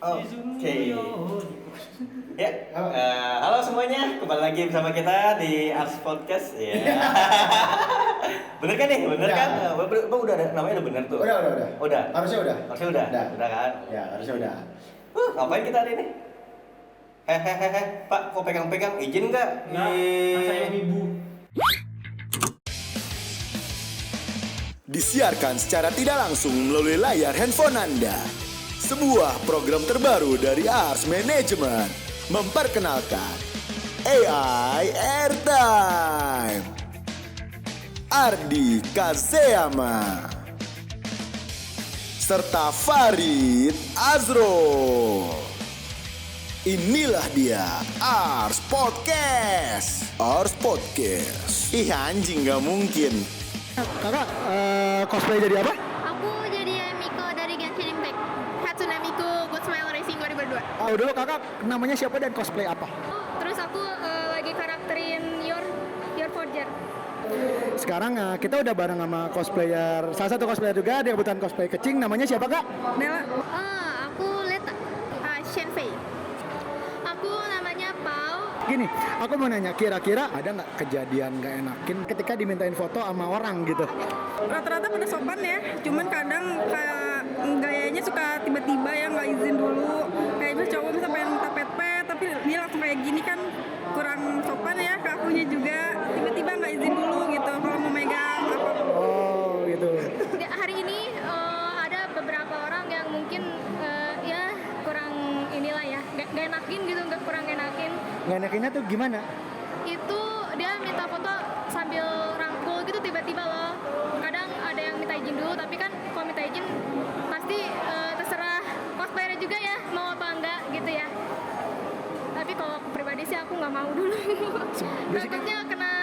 Oke. Ya, halo semuanya, kembali lagi bersama kita di Ars Podcast ya. Bener kan nih? Bener kan? Bang udah ada namanya udah bener tuh. Udah. Harusnya udah. Udah kan? Ya, harusnya udah. Ngapain kita hari ini? Hehehe, Pak, kok pegang-pegang? Izin nggak? Saya ibu. Disiarkan secara tidak langsung melalui layar handphone Anda. Sebuah program terbaru dari Ars Management memperkenalkan AI Airtime. Ardi Kazeyama serta Farid Azrul. Inilah dia Ars Podcast. Ars Podcast. Ih anjing gak mungkin. Kakak cosplay jadi apa? Aku jadi Miko dari Genshin Impact. Hatsune Miku Good Smile Racing 2022. Oh dulu kakak namanya siapa dan cosplay apa? Terus aku lagi karakterin Your Forger. Sekarang kita udah bareng sama cosplayer, salah satu cosplayer juga, dia kebetulan cosplay kecing, namanya siapa kak? Nela. Aku Leta. Shenfei. Aku namanya Pau. Gini, aku mau nanya, kira-kira ada nggak kejadian nggak enakin ketika dimintain foto sama orang gitu? Rata-rata pada sopan ya, cuman kadang kayak gayanya suka tiba-tiba ya nggak izin dulu. Kayak misalnya cowok misalnya pengen minta pet-pet, tapi dia langsung kayak gini kan kurang sopan ya ke akunya juga. Tiba-tiba nggak izin dulu gitu kalau mau megang apa. Oh gitu. Hari ini ada beberapa orang yang mungkin ya kurang inilah ya, gak enakin gitu, gak kurang enakin. Nggak enakinnya tuh gimana? Itu dia minta foto sambil rangkul gitu tiba-tiba loh. Kadang ada yang minta izin dulu, tapi kan kalau minta izin pasti terserah cosplayer juga ya mau apa enggak gitu ya. Tapi kalau aku pribadi sih aku nggak mau dulu. Takutnya kena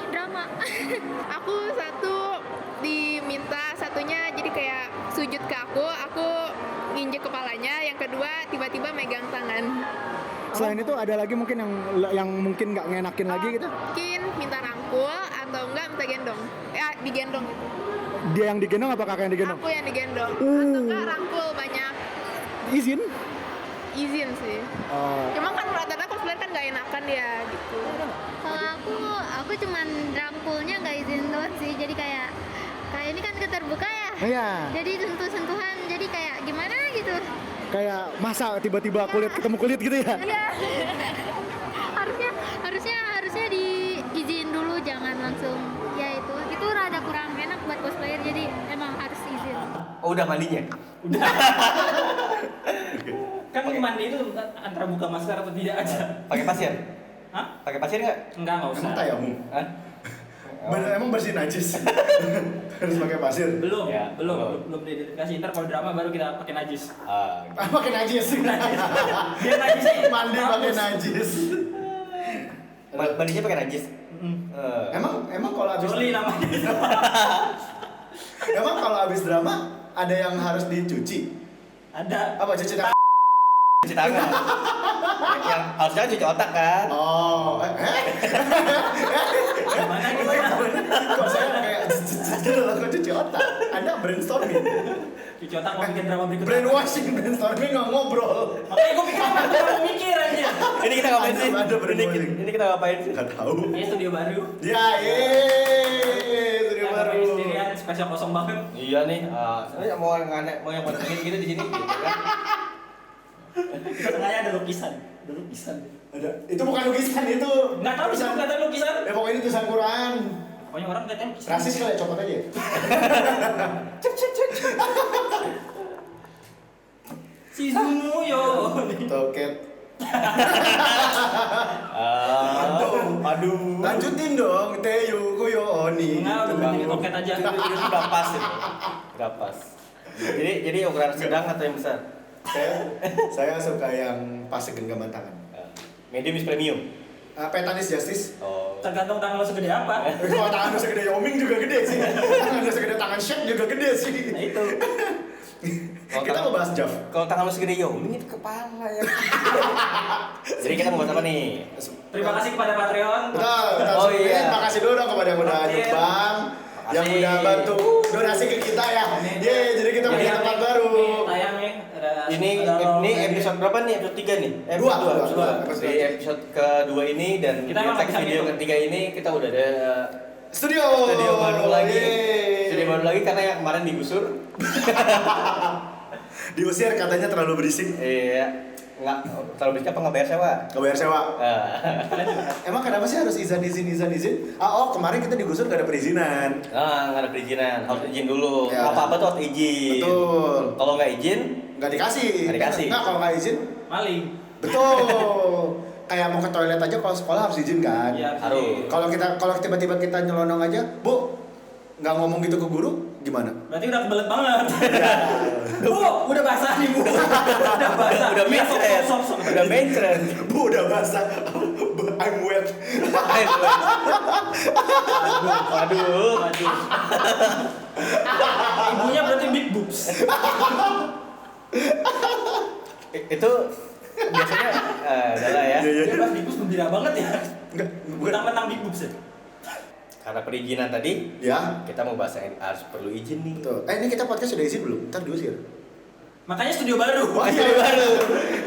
drama. Aku satu diminta, satunya jadi kayak sujud ke aku nginjek kepalanya, yang kedua tiba-tiba megang tangan. Selain itu ada lagi mungkin yang mungkin nggak ngenakin lagi gitu? Mungkin minta rangkul atau enggak minta gendong. Ya, digendong gitu. Dia yang digendong apa kakak yang digendong? Aku yang digendong. Atau enggak rangkul banyak. Izin? Izin sih. Oh. Cuma kan rata-rata cosplayer kan gak enakan ya gitu. Kalau aku cuman rangkulnya nggak izin doang sih, jadi kayak ini kan keterbuka ya. Iya. Jadi sentuh-sentuhan, jadi kayak gimana gitu. Kayak masa tiba-tiba kulit ketemu kulit gitu ya? Iya. harusnya diizin dulu, jangan langsung. Ya itu rada kurang enak buat cosplayer, jadi emang harus izin. Oh, udah mandinya? Udah. Kan mandi itu antara buka masker atau tidak aja. Pakai pasir? Hah? Pakai pasir nggak? Enggak usah. Emang tayamum? Hah? Emang bersih najis? Harus pakai pasir? Belum, Ya, belum diidentifikasi. Ntar kalau drama baru kita pakai najis. Pakai najis? Biar najisnya Mandi pakai najis? Mandinya pakai najis? Emang kalau habis Joli namanya. Emang kalau habis drama ada yang harus dicuci? Ada. Apa cuci tangan? Cuci tangan. Yang harusnya cuci otak kan? Oh, Gimana? kok saya kayak gitu loh, kok cuci otak? Anda brainstorming? Cuci otak mau bikin drama berikutnya. Brainwashing, brainstorming nggak ngobrol. Makanya gue pikir apa? Gue mau mikir aja. Ini kita ngapain sih? Ada brainwashing. Ini kita ngapain sih? Nggak tahu. Ini studio baru. Ya, studio Yang baru. namanya sendirian, spesial kosong banget. Iya nih, saya mau yang penting gitu di sini. Gitu kan? Di tengahnya ada lukisan. Ada. Itu bukan lukisan itu. Nggak tahu bisa kelihatan lukisan. Ya pokoknya itu tulisan Quran. Pokoknya orang nggak tahu lukisan. Rasis kali ya, copot aja. Si Zunuyo. Toket. Aduh. Lanjutin dong, Teyu Kuyoni. Enggak, udah berhenti di toket aja. Itu udah pas itu. Udah pas. Jadi ukuran sedang atau yang besar? Saya suka yang pas genggaman tangan. Medium is premium. Petanis Justice. Oh. Tergantung tangan lo segede apa. Kalau tangan lu segede Yoming juga gede sih. Tangan lu segede tangan Chef juga gede sih. Nah itu. Kita mau bahas Jav. Kalau tangan lu segede Yoming itu kepala ya. Jadi kita mau bahas apa nih? Terima kasih kepada Patreon. Betul, Oh iya. Terima kasih dulu dong kepada yang udah Makasih. nyumbang, yang udah bantu donasi ke kita ya. Yeay, jadi kita punya tempat baru. Ini tayang nih, ada ini episode berapa nih? Episode 3 nih? Dua. Di episode kedua ini dan Kita emang tag bisa video gitu. ketiga ini kita udah ada Studio baru lagi. Yeay. Studio baru lagi karena yang kemarin digusur. Diusir katanya terlalu berisik. Iya. Enggak terlalu berisik apa nggak bayar sewa? Gak bayar sewa. Ah. Emang kenapa sih harus izin? Kemarin kita digusur gak ada perizinan. Nggak ada perizinan, harus izin dulu. Ya. Apa tuh harus izin. Betul. Kalau nggak izin, Gak dikasih. Nggak dikasih. Nggak, kalau nggak izin. Maling. Betul. Kayak mau ke toilet aja kalau sekolah harus izin kan. Iya, Harus. Kalau tiba-tiba kita nyelonong aja, Bu, nggak ngomong gitu ke guru, gimana? Berarti udah kebelet banget. Bu, udah basah nih Bu. Udah basah. udah Iya, mencret, sok. udah mencret. Bu, udah basah. I'm wet. Aduh. Ibunya berarti big boobs. Itu biasanya adalah ya. Dia pas big boobs gembira banget ya. Enggak, bukan. Mentang-mentang big boobs ya. Karena perizinan tadi, Ya. kita mau bahas yang harus perlu izin nih. Tuh. Ini kita podcast sudah izin belum? Ntar diusir. Makanya studio baru. Studio baru.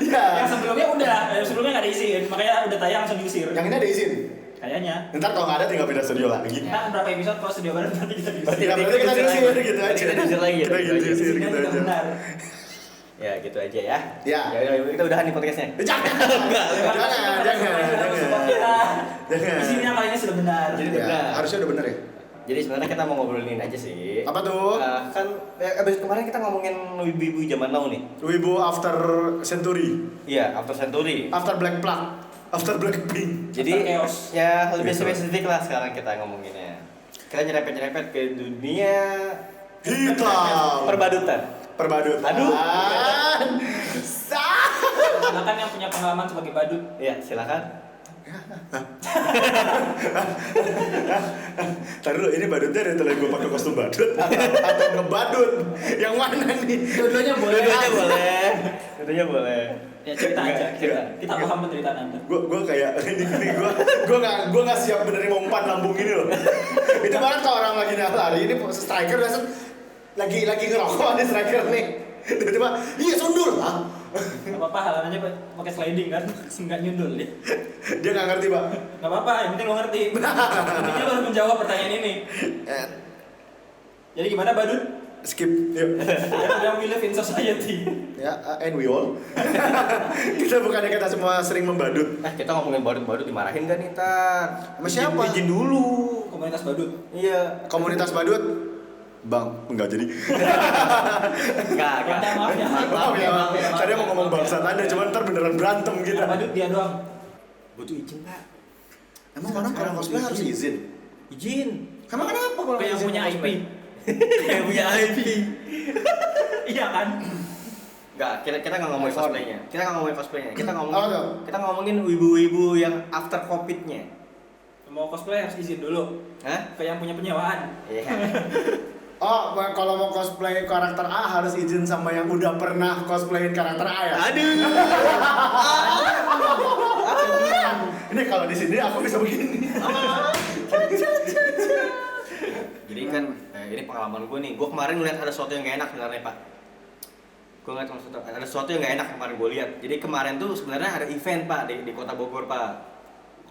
Iya. Yang sebelumnya udah, yang sebelumnya nggak ada izin, makanya udah tayang langsung diusir. Yang ini ada izin. Kayaknya. Ntar kalau nggak ada tinggal pindah studio lagi. Nah, berapa episode kalau studio baru nanti kita diusir. Ya, berarti kita diusir gitu aja. Kita diusir lagi. Kita gitu aja. diusir Izinnya gitu tidak aja. benar. Ya gitu aja ya. Ya. Ya kita udahan nih podcastnya. Jangan. Jangan. Jangan. Isinya kali ini sudah benar. Jadi Ya, benar. harusnya udah bener ya. Jadi sebenarnya kita mau ngobrolin aja sih. Apa tuh? Kan episode kemarin kita ngomongin ibu-ibu zaman now nih. Wibu after Century, Iya, after century. after Black Plug, after Blackpink. Jadi chaos. ya lebih Gitu. spesifik lah sekarang kita ngomonginnya. Kita nyerempet-nyerempet ke dunia Hitam. perbadutan. Perbadutan. Aduh. Silakan yang punya pengalaman sebagai badut. Iya, silakan. Ntar dulu, ini badutnya dari telah gue pakai kostum badut atau ngebadut? Yang mana nih? Dua-duanya boleh. Dua-duanya boleh. Dua-duanya boleh. Ya cerita aja. Cerita. Kita paham penderitaan Anda. Gue kayak ini gue nggak siap menerima umpan lambung ini loh. Itu banget kalau orang lagi lari ini striker biasa lagi ngerokok nih striker nih. Tiba-tiba, iya sundul. Hah? Gak apa-apa, halangannya pakai sliding kan, nggak nyundul ya. Dia nggak ngerti pak. Gak apa-apa, yang penting lo ngerti. Intinya lo harus menjawab pertanyaan ini. Jadi gimana badut? Skip. Yuk. Yang we live in society. Ya, and we all. Kita bukannya kita semua sering membadut. Kita ngomongin badut-badut dimarahin gak nih, Tar? Sama siapa? Izin dulu. Komunitas badut. Iya. Komunitas badut. Bang, enggak jadi. Enggak. Maaf ya. Maaf ya, tadi mau ngomong bangsat Anda, cuman ntar beneran berantem kita. Badut dia doang. Butuh izin, Pak. Emang orang kalau cosplay harus izin? Izin. Emang kenapa kalau Kayak yang izin punya IP. cosplay? Kayak punya IP. Iya kan? Enggak, kita nggak ngomongin cosplaynya. Kita nggak ngomongin cosplaynya. Kita Apa tuh? ngomongin wibu-wibu yang after COVID-nya. Mau cosplay harus izin dulu. Hah? Kayak yang punya penyewaan. Iya. Oh, kalau mau cosplay karakter A harus izin sama yang udah pernah cosplayin karakter A ya? Aduh. Ini kalau di sini aku bisa begini. Jadi kan ini pengalaman gue nih. Gue kemarin ngeliat ada sesuatu yang gak enak sebenarnya, Pak. Gue ngeliat ada sesuatu yang gak enak kemarin gue lihat. Jadi kemarin tuh sebenarnya ada event, Pak, di Kota Bogor, Pak.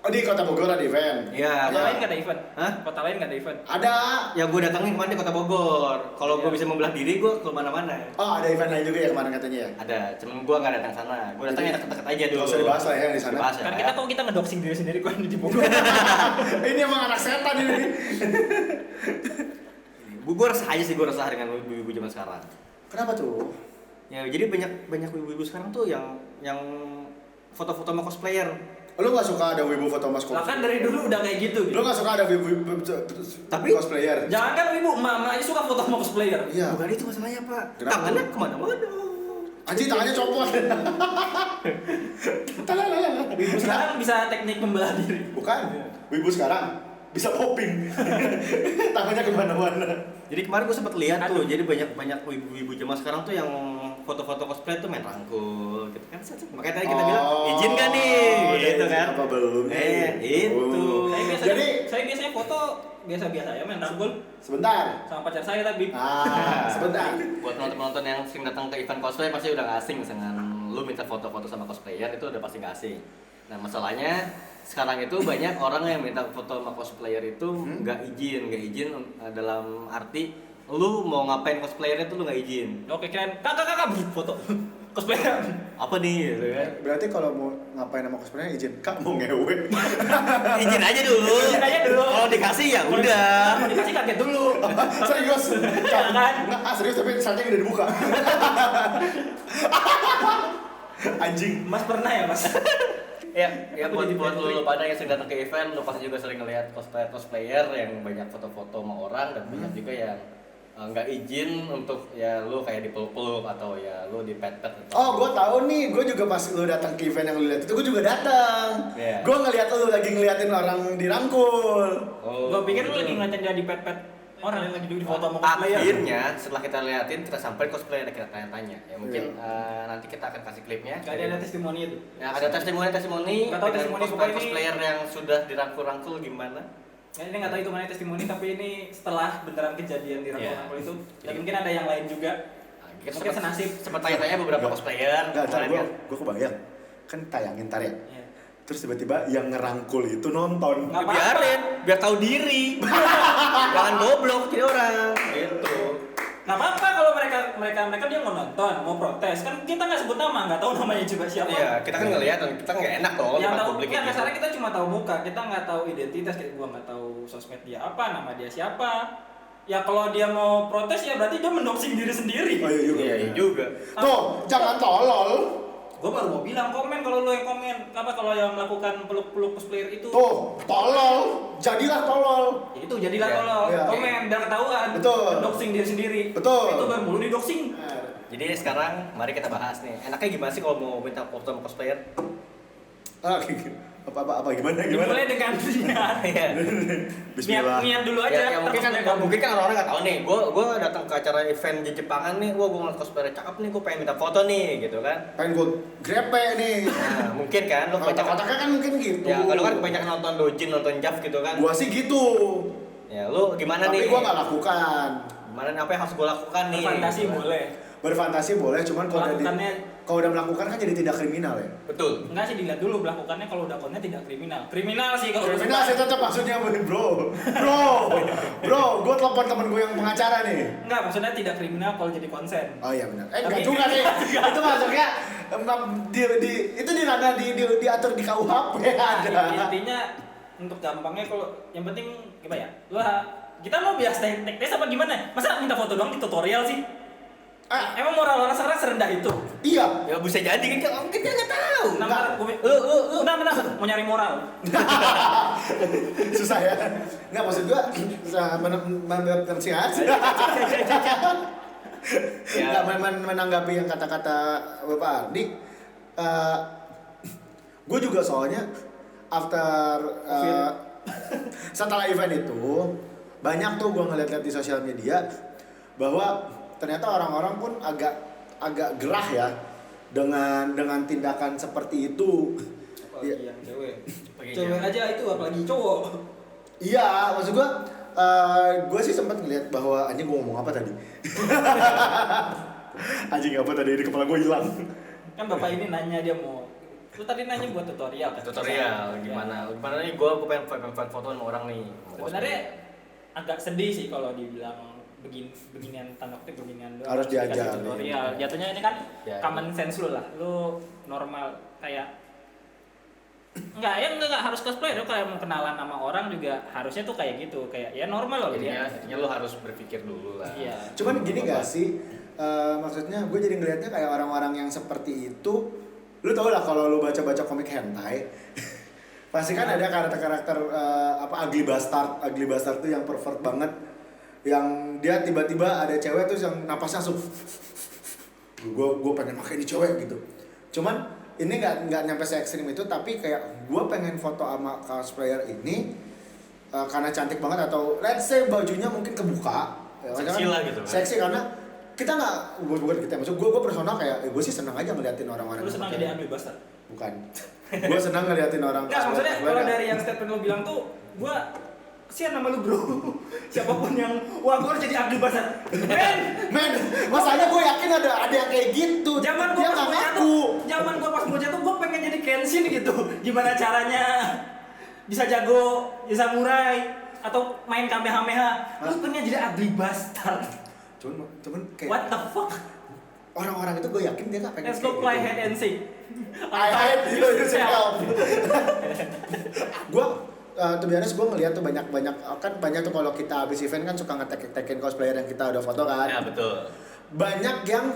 Oh, di Kota Bogor ada event? Iya. Kota lain nggak ada event? Hah? Kota lain nggak ada event? Ada. Yang gue datengin kemarin di Kota Bogor. Kalau gue Iya. bisa membelah diri, gue ke mana-mana. Oh, ada event lain juga ya kemarin katanya ya? Ada, cuman gue nggak datang sana. Gue datangnya deket-deket aja dulu. Nggak usah dibahas lah ya yang di sana. Dibahas ya. Kan kita ngedoxing diri sendiri kok di Bogor. Ini emang anak setan ini. Gue resah aja sih, gue resah dengan ibu-ibu zaman sekarang. Kenapa tuh? Ya jadi banyak ibu-ibu sekarang tuh yang foto-foto sama cosplayer. Lu gak suka ada wibu foto mas Lah cosplayer? kan dari dulu udah kayak gitu. Lu gak suka ada wibu Tapi- cosplayer? Jangan kan ibu, emak aja suka foto sama cosplayer. Iya. Bukan itu masalahnya, Pak. Kenapa? Tangannya kemana-mana. Anjing tangannya copot. Ibu sekarang bisa teknik membelah diri. Bukan. Wibu sekarang bisa popping. Tangannya kemana-mana. Jadi kemarin gue sempat lihat tuh, jadi banyak ibu-ibu zaman sekarang tuh yang foto-foto cosplay tuh main rangkul gitu kan. Makanya tadi kita bilang izin kan nih gitu kan. Apa belum nih? Itu. Saya biasanya foto biasa-biasa ya main rangkul Sebentar. sama pacar saya tapi. Sebentar. Buat penonton-penonton yang sering datang ke event cosplay pasti udah gak asing dengan lu minta foto-foto sama cosplayer, itu udah pasti gak asing. Nah masalahnya sekarang itu banyak orang yang minta foto sama cosplayer itu nggak izin dalam arti lu mau ngapain cosplayernya tuh lu nggak izin. Oke, keren. Kakak foto cosplayer. Apa nih gitu kan? Berarti kalau mau ngapain sama cosplaynya izin, Kak mau ngewe. Izin aja dulu. Kalau dikasih ya udah. Kalau dikasih kaget dulu. Serius? Iya kan? Nggak, serius tapi saatnya udah dibuka. Anjing. Mas pernah ya, Mas? Ya Aku buat jadi lu pada yang sering datang ke event, lu pasti juga sering ngeliat cosplayer yang banyak foto-foto sama orang dan banyak juga yang nggak izin untuk ya lu kayak dipeluk-peluk atau ya lu dipet-pet. Oh, gue tahu nih. Gue juga pas lu datang ke event yang lu lihat itu, gue juga datang. Iya. Gue ngeliat lu lagi ngeliatin orang dirangkul. Gua pikir lu lagi ngeliatin dia di pet-pet orang yang lagi di foto sama cosplayer. Akhirnya setelah kita liatin, kita sampai cosplayer kita tanya-tanya. Ya mungkin nanti kita akan kasih klipnya. Gak ada testimoni itu. Ya, ada testimoni Nggak tahu dengan testimoni pokoknya ini- cosplayer yang sudah dirangkul-rangkul gimana? Ya, ini nggak tahu itu mana testimoni, tapi ini setelah beneran kejadian di rangkul itu. Dan mungkin ada yang lain juga. Kita Mungkin senasib. sempat tanya-tanya beberapa cosplayer. Enggak, ntar kemarin gue kebayang. Kan tayangin ntar ya. Iya. Terus tiba-tiba yang ngerangkul itu nonton. Nggak apa-apa. biarin, biar tahu diri. Jangan goblok jadi orang. Gitu. Nggak apa-apa kalau mereka dia mau nonton, mau protes. Kan kita nggak sebut nama, nggak tahu namanya juga siapa. Iya, kita kan ngeliat dan kita nggak enak dong Yang depan tahu, publik nggak gitu. kasarnya kita cuma tahu muka, kita nggak tahu identitas, kayak gua nggak tahu sosmed dia apa, nama dia siapa. Ya kalau dia mau protes ya berarti dia mendoxing diri sendiri. Oh iya juga. Iya juga. Tuh, jangan tolol. Gue baru mau bilang komen kalau lo yang komen apa kalau yang melakukan peluk-peluk cosplayer itu. Tuh, tolol. Jadilah tolol. Ya itu jadilah Ya, kalau ya. komen biar ketahuan. Betul. Doxing diri sendiri. Betul. Itu baru mulu di doxing. Jadi sekarang mari kita bahas nih. Enaknya gimana sih kalau mau minta foto sama cosplayer? Apa gimana? Dimulai dengan niat. Iya. Bismillah. Niat dulu aja. Ya mungkin kan orang-orang nggak tahu nih. Gue datang ke acara event di Jepangan nih. Gue ngeliat cosplayer cakep nih. Gue pengen minta foto nih, gitu kan? Pengen gue grepe nih. Nah, mungkin kan lo kebanyakan. Kotak-kotaknya kan mungkin gitu. Ya, kalau kan kebanyakan nonton dojin, nonton JAV gitu kan. Gua sih gitu. Ya, lo gimana Tapi nih? gua nggak lakukan. Gimana apa yang harus gue lakukan nih? Fantasi boleh. Berfantasi boleh, cuman kalau udah melakukan kan jadi tidak kriminal ya. Betul. Enggak sih, dilihat dulu melakukannya, kalau udah konten tidak kriminal. Kriminal sih kalau Kriminal sih tetap maksudnya bro, gue telepon temen gue yang pengacara nih. Enggak, maksudnya tidak kriminal kalau jadi konsen. Oh iya benar. Enggak Tapi- juga nih. Itu masuknya itu diatur di KUHP ada. Intinya untuk gampangnya kalau yang penting gimana ya? Kita mau bias teknis apa gimana? Masa minta foto doang di tutorial sih? Emang moral orang sekarang serendah itu? Iya. Ya bisa jadi kan kita nggak tahu. Lu bentar, mau nyari moral. Susah ya. Enggak maksud gue menafsirkan. Ya. Nggak menanggapi yang kata-kata Bapak Ardi. Gue juga soalnya after setelah event itu banyak tuh gue ngeliat-liat di sosial media bahwa ternyata orang-orang pun agak gerah ya dengan tindakan seperti itu. Apalagi yang cewek. Apalagi Cewek aja itu, apalagi cowok. Iya, maksud gue sih sempat ngeliat bahwa anjing gue ngomong apa tadi? Anjing apa tadi di kepala gue hilang. Kan bapak ini nanya dia mau. Lu tadi nanya buat tutorial kan? Tutorial gimana nih gue pengen foto sama orang nih. Sebenarnya agak sedih sih kalau dibilang beginian tanda kutip beginian doang. Harus dikasih diajar, tutorial. ya. Jatuhnya ini kan Ya. common sense lu lah. Lu normal kayak enggak harus cosplay dong, kayak mau kenalan sama orang juga harusnya tuh kayak gitu, kayak ya normal loh dia. Intinya lo harus berpikir dulu lah. Iya. Cuman gini gak sih? Maksudnya gue jadi ngeliatnya kayak orang-orang yang seperti itu. Lu tau lah kalau lu baca-baca komik hentai pasti kan ada karakter-karakter ugly bastard tuh yang pervert banget, yang dia tiba-tiba ada cewek tuh yang napasnya langsung gue pengen pakai ini cewek gitu. Cuman ini nggak nyampe se ekstrim itu, tapi kayak gue pengen foto sama cosplayer ini karena cantik banget atau let's say bajunya mungkin kebuka ya, Seksi lah gitu. seksi karena kita nggak, bukan kita, maksud gue personal kayak, gue sih senang aja ngeliatin orang-orang. Lu senang jadi ugly bastard? Bukan. Gue senang ngeliatin orang. Nggak, maksudnya kalau dari yang statement lu bilang tuh, gue kesian sama lu bro. Siapapun yang, wah gue harus jadi ugly bastard. Men, masalahnya gue yakin ada yang kayak gitu. Zaman dia nggak ngaku. Zaman gue pas bocah tuh gue pengen jadi Kenshin gitu. Gimana caranya bisa jago samurai atau main kamehameha. Terus pengen jadi ugly bastard. Cuman kayak What the fuck? orang-orang itu gue yakin dia nggak pengen. Let's go play hide and seek. I hide you yourself. Gue tuh biasanya gue ngeliat tuh banyak kan banyak tuh kalau kita habis event kan suka nge-tag-tagin cosplayer yang kita udah foto kan. Ya betul. Banyak yang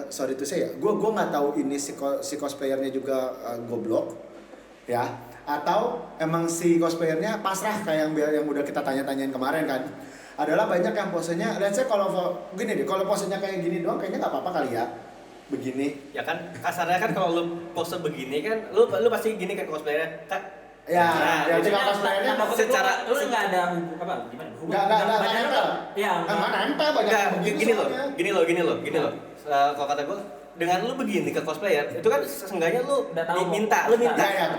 sorry tuh saya, gue nggak tahu ini si cosplayernya juga goblok, ya, atau emang si cosplayernya pasrah kayak yang udah kita tanya-tanyain kemarin kan. Adalah banyak yang posenya, let's say kalau gini deh, kalau posenya kayak gini doang kayaknya nggak apa-apa kali ya, begini. Ya kan kasarnya kan kalau lu pose begini kan, lu pasti gini kan cosplayernya kan. Ya, Nah, ya maksudnya tinggal cosplayernya secara- lu nggak ada apa gimana? nggak nempel. Iya. Nggak nempel banyak Enggak, yang begini gini loh, soalnya. gini loh. Kalau kata gue, dengan lu begini ke cosplayer, itu kan seenggaknya lu Udah tahu minta, mau- Ya,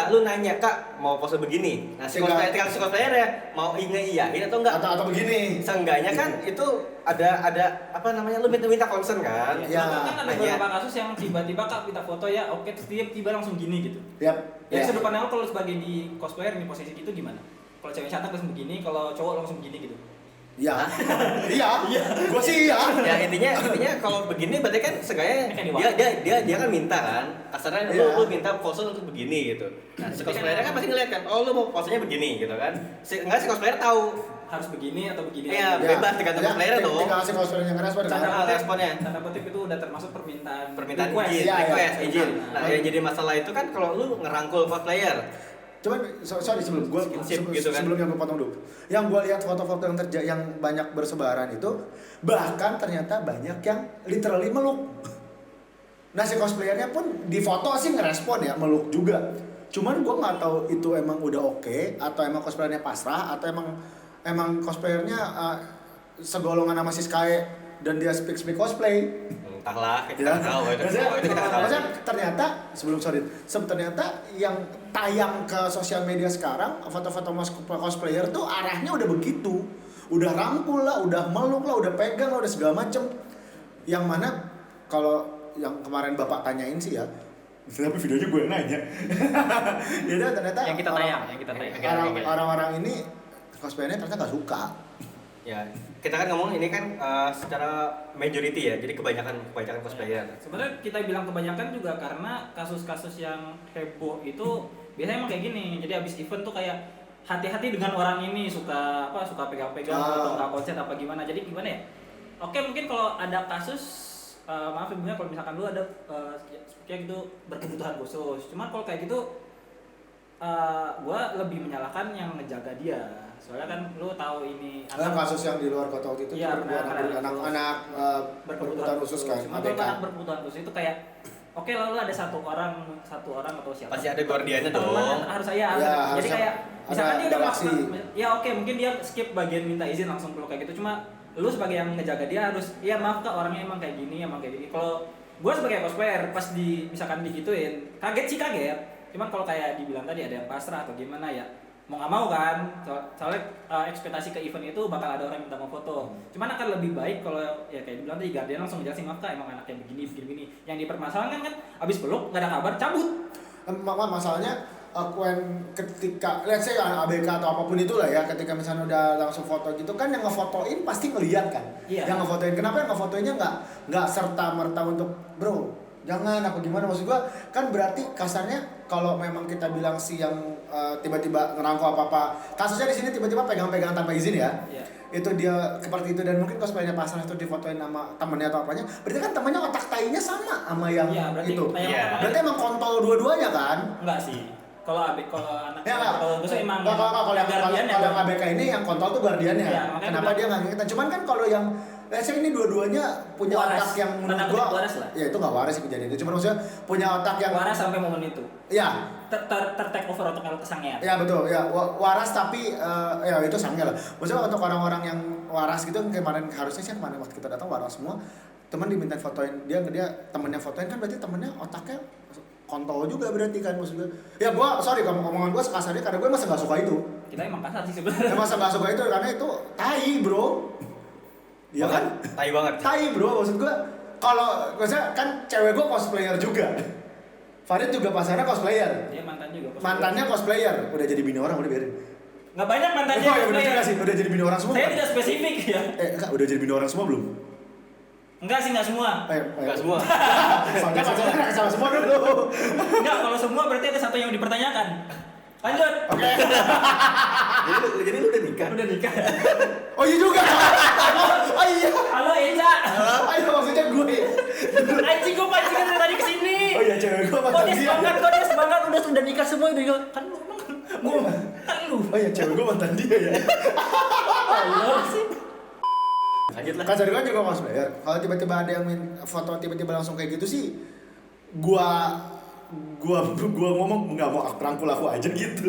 lu nanya, Kak, mau pose begini. Nah, si Tinggal- cosplayer ya mau ngeiyain atau enggak? Atau begini. Seenggaknya kan itu ada apa namanya, lu minta concern kan? Ya. Kan ada Nanya. beberapa kasus yang tiba-tiba Kak minta foto ya, oke terus dia tiba langsung gini gitu. Yap. Ya, Ya. sudut pandang lo kalau sebagai di cosplayer di posisi gitu gimana? Kalau cewek cantik langsung begini, kalau cowok langsung begini gitu. Iya. Iya. Gue sih iya. Ya intinya kalau begini berarti kan seenggaknya Kayak di dia kan minta kan. Kasarnya Iya. lu minta pose untuk begini gitu. Nah, si cosplayer kan pasti ngeliat kan, oh lu mau posenya begini gitu kan. Enggak, si cosplayer tahu. Harus begini atau begini. Iya, bebas tergantung cosplayernya dong. Tinggal si cosplayer yang ngerespon kan. Responnya. Tanda kutip itu udah termasuk permintaan Izin, Iya, request, iya. izin. Nah, Nah, yang jadi masalah itu kan kalau lu ngerangkul cosplayer. Cuman sorry sebelum gue Skinship gitu kan. sebelum yang gue potong dulu. Yang gue lihat foto-foto yang banyak bersebaran itu bahkan ternyata banyak yang literally meluk. Nah si cosplayernya pun di foto sih ngerespon ya meluk juga. Cuman gue nggak tahu itu emang udah oke atau emang cosplayernya pasrah atau emang cosplayernya segolongan sama si Sky dan dia speak cosplay. Entahlah, kita nggak tahu itu. Itu kita nggak tahu. Maksudnya ternyata ternyata yang tayang ke sosial media sekarang foto-foto cosplayer tuh arahnya udah begitu, udah rangkul lah, udah meluk lah, udah pegang lah, udah segala macem. Yang mana kalau yang kemarin bapak tanyain sih ya, tapi videonya gue nanya. Ya udah ternyata yang kita tayang. orang-orang ini cosplayernya ternyata nggak suka. Ya, kita kan ngomong ini kan secara majority ya, jadi kebanyakan cosplayer. Sebenarnya kita bilang kebanyakan juga karena kasus-kasus yang heboh itu biasanya emang kayak gini. Jadi abis event tuh kayak hati-hati dengan orang ini suka pegang-pegang atau nggak konsen apa gimana. Jadi gimana ya? Oke, mungkin kalau ada kasus maaf ibunya kalau misalkan lu ada kayak gitu berkebutuhan khusus. Cuman kalau kayak gitu gua lebih menyalahkan yang ngejaga dia. Soalnya kan lu tahu ini Kasus yang di luar kota waktu itu Iya, tuh anak-anak berkebutuhan khusus kan, Cuma kalau anak berkebutuhan khusus itu kayak oke lalu ada satu orang atau siapa Pasti ada guardiannya dong. harus saya Ya, jadi harus kayak ada misalkan dia udah interaksi. maksa ya oke mungkin dia skip bagian minta izin langsung peluk kayak gitu cuma lu sebagai yang ngejaga dia harus ya maaf kak orangnya emang kayak gini kalau gue sebagai cosplayer pas misalkan digituin kaget cuman kalau kayak dibilang tadi ada yang pasrah atau gimana ya mau nggak mau kan soalnya ekspektasi ke event itu bakal ada orang yang minta mau foto cuman akan lebih baik kalau ya kayak dibilang tadi Guardian langsung ngejelasin maaf kak emang anaknya begini yang dipermasalahkan kan abis peluk nggak ada kabar cabut masalahnya ketika let's say ABK atau apapun itulah ya ketika misalnya udah langsung foto gitu kan yang ngefotoin pasti ngeliat kan yang ngefotoin kenapa yang ngefotoinnya nggak serta merta untuk bro jangan apa gimana maksud gua kan berarti kasarnya kalau memang kita bilang si yang tiba-tiba ngerangkul apa kasusnya di sini tiba-tiba pegang-pegang tanpa izin ya itu dia seperti itu dan mungkin cosplaynya pasrah itu difotoin sama temennya atau apanya berarti kan temennya otak tainya sama sama yang itu berarti emang kontol dua-duanya kan enggak sih kalau anak ya kalau gue emang kalau yang ABK ini yang kontol tuh guardiannya kenapa dia nggak ngikutin cuman kan kalau yang saya ini dua-duanya punya waras. otak yang menurut gua waras lah. Ya itu nggak waras sih kejadian itu. Cuma maksudnya punya otak yang waras sampai momen itu. Ya. Take over otak kesangnya. Ya betul. Ya waras tapi ya itu sangnya lah. Maksudnya untuk orang-orang yang waras gitu kemarin harusnya sih kemarin waktu kita datang waras semua. teman diminta fotoin, dia temennya fotoin kan berarti temennya otaknya kontol juga berarti kan maksud gue. Ya gue sorry kalau omongan gue sekasarnya karena gue masa gak suka itu. Kita emang kasar sih sebenarnya. Masa gak suka itu karena itu tai bro. Iya kan? Tai banget. Tai bro maksud gue. Kalau maksudnya kan cewek gue cosplayer juga. Farid juga pasannya cosplayer. Dia mantan juga. Mantannya cosplayer. Udah jadi bini orang udah biarin. Nggak banyak mantannya. Oh ya udah juga sih. Udah jadi bini orang semua. Saya kan? tidak spesifik ya. Enggak, udah jadi bini orang semua belum? Enggak sih, enggak semua. Enggak semua. Sama semua dulu. Enggak, kalau semua berarti ada satu yang dipertanyakan. Lanjut. Oke. Jadi lu udah nikah? Udah nikah. Oh iya juga. Oh iya. Halo Enca. Ayo maksudnya gue. Anjing gue pancingan dari tadi kesini. Oh iya cewek gue mantan dia. Kok dia semangat udah nikah semua itu kan lu kan lu. Oh iya cewek gue mantan dia ya. Allah sih. Lanjut lah. Kan tadi kan juga cosplayer. Kalau tiba-tiba ada yang foto tiba-tiba langsung kayak gitu sih, gua ngomong nggak mau rangkul aku aja gitu.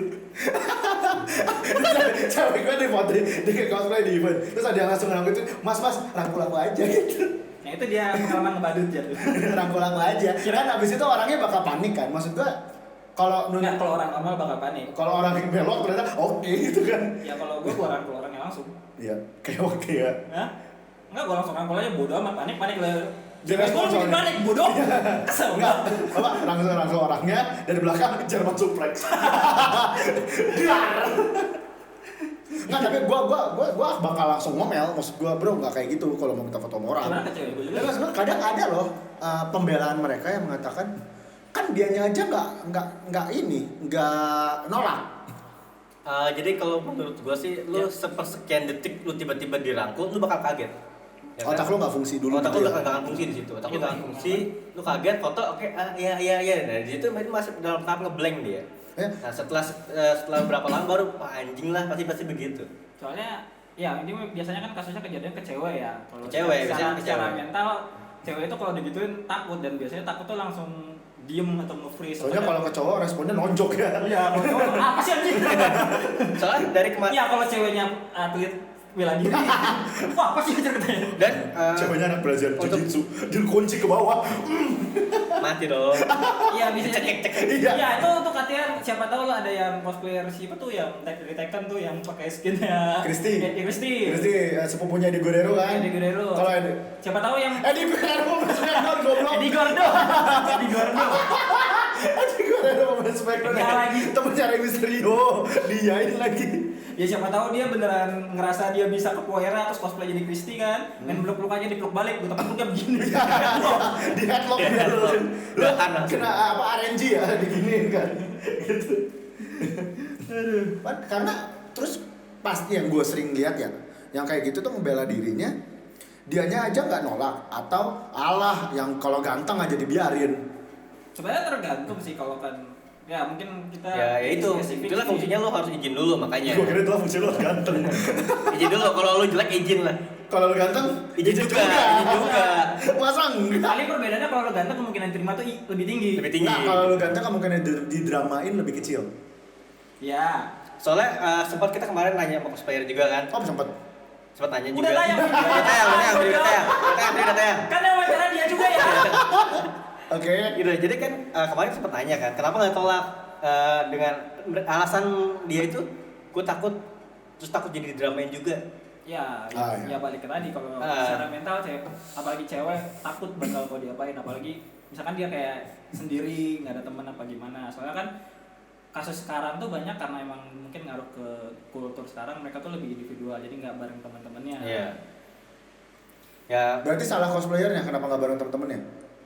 Cewek gue di foto di cosplay di event, terus ada yang langsung rangkul itu, mas rangkul aku aja gitu. Nah itu dia pengalaman ngebadut ya tuh. Rangkul aku aja. Kan abis itu orangnya bakal panik kan, maksud gua kalau Enggak, kalau orang normal bakal panik. kalau orang yang belok ternyata oke gitu kan. Ya kalau gue rangkul orangnya langsung. Iya, kayak oke ya. Hah? Enggak, gue langsung rangkul aja, bodo amat, panik lah. Dia Gue respon bikin soalnya. panik, bodoh. Kesel Enggak, Bapak langsung orangnya dari belakang Jerman suplex. Enggak, tapi gua bakal langsung ngomel, maksud gua bro nggak kayak gitu kalau mau minta foto sama orang. Gimana ke cewek gue juga? Ya, sebenarnya kadang ada loh pembelaan mereka yang mengatakan kan dianya aja nggak nolak. Jadi kalau menurut gua sih, lu sepersekian detik lu tiba-tiba dirangkul, lu bakal kaget. Ya kan? Otak lu nggak fungsi dulu. Otak lu gitu nggak akan fungsi di situ. Otak lu nggak akan fungsi, lu kaget, foto, oke, iya. Nah, di situ masih dalam tahap ngeblank dia. Ya. Nah, setelah berapa lama baru, wah anjing lah, pasti begitu. Soalnya ya ini biasanya kan kasusnya kejadian ke cewek ya. Kalau Cewek, biasanya ke secara cewek. mental cewek itu kalau digituin takut, dan biasanya takut tuh langsung diem atau nge-freeze. Soalnya kalau ke cowok responnya nonjok ya. iya, kalau cowok apa sih anjing? Soalnya dari kemarin Iya, kalau ceweknya atlet bela diri. Wah, apa sih ceritanya? dan Ceweknya anak belajar untuk- jiu-jitsu, dikunci ke bawah. mati dong. Iya, bisa jadi. Cek. Iya. Iya, itu tuh katanya siapa tahu lo ada yang cosplayer siapa tuh yang dari Tekken tuh yang pakai skinnya Christy. Christy. Terus sepupunya Eddie Guerrero kan? Eddie Guerrero. Kalau Eddie Siapa tahu yang Eddie Guerrero main Smackdown goblok. Eddie Gordo. Eddie Gordo. Eddie Guerrero main Smackdown. Dia lagi. Temennya Rey Mysterio, diain lagi. Ya siapa tahu dia beneran ngerasa dia bisa capoeira terus cosplay jadi Christy kan. Main peluk-peluk aja dipeluk balik, gue peluknya begini. Di headlock Iya, dia dulu. Belakang langsung. Kena apa RNG ya diginiin kan. Gitu. Kan karena terus pasti yang gue sering lihat ya, yang kayak gitu tuh membela dirinya, dianya aja nggak nolak atau alah yang kalau ganteng aja dibiarin. Sebenarnya tergantung sih kalau kan ya mungkin kita Ya itu, spesifik itulah sih. fungsinya lu harus izin dulu makanya. Gue kira itu lah fungsi lo ganteng. Izin dulu, kalau lu jelek izin lah. Kalau lo ganteng, Izin juga, izin juga. Masa enggak? Paling perbedaannya kalau lo ganteng kemungkinan terima tuh lebih tinggi. Lebih tinggi. Nah, kalau lo ganteng kemungkinan didramain lebih kecil. Ya. Soalnya sempat kita kemarin nanya sama cosplayer juga kan. Oh, sempet. Sempat nanya Udah juga. tayang. Udah tayang. Kan yang wawancara dia juga ya. Oke. Gitu. Jadi kan kemarin sempat nanya kan, kenapa nggak tolak dengan alasan dia itu, gue takut, terus takut jadi didramain juga. Ya, Iya. ya balik ke tadi kalau secara mental apalagi cewek takut bakal kau diapain, apalagi misalkan dia kayak sendiri nggak ada teman apa gimana. Soalnya kan kasus sekarang tuh banyak karena emang mungkin ngaruh ke kultur sekarang, mereka tuh lebih individual jadi nggak bareng teman-temannya. Iya. Ya. Berarti salah cosplayernya kenapa nggak bareng temen-temennya?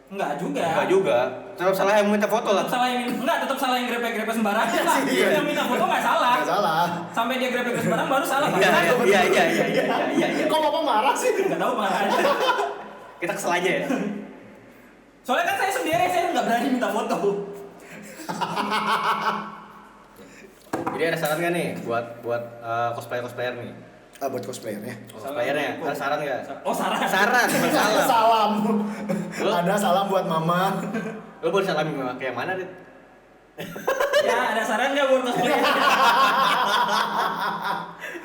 Enggak juga. Enggak juga. Tetap salah yang minta foto lah. Tetap salah yang tetap salah yang grepe-grepe sembarangan lah. Iya. Yang minta foto nggak salah. Nggak salah. Sampai dia grepe-grepe sembarang baru salah. Iya. Kok bapak marah sih? Nggak tahu malah aja. Kita kesel aja ya. Soalnya kan saya sendiri saya nggak berani minta foto. Jadi ada saran nggak nih buat cosplayer nih? Buat cosplayernya. Cosplayernya, ada saran nggak? Oh saran. Saran, bukan salam. Salam. Lu? Ada salam buat mama. Lo boleh salamin kayak mana, Dit? Ya, ada saran nggak buat cosplay?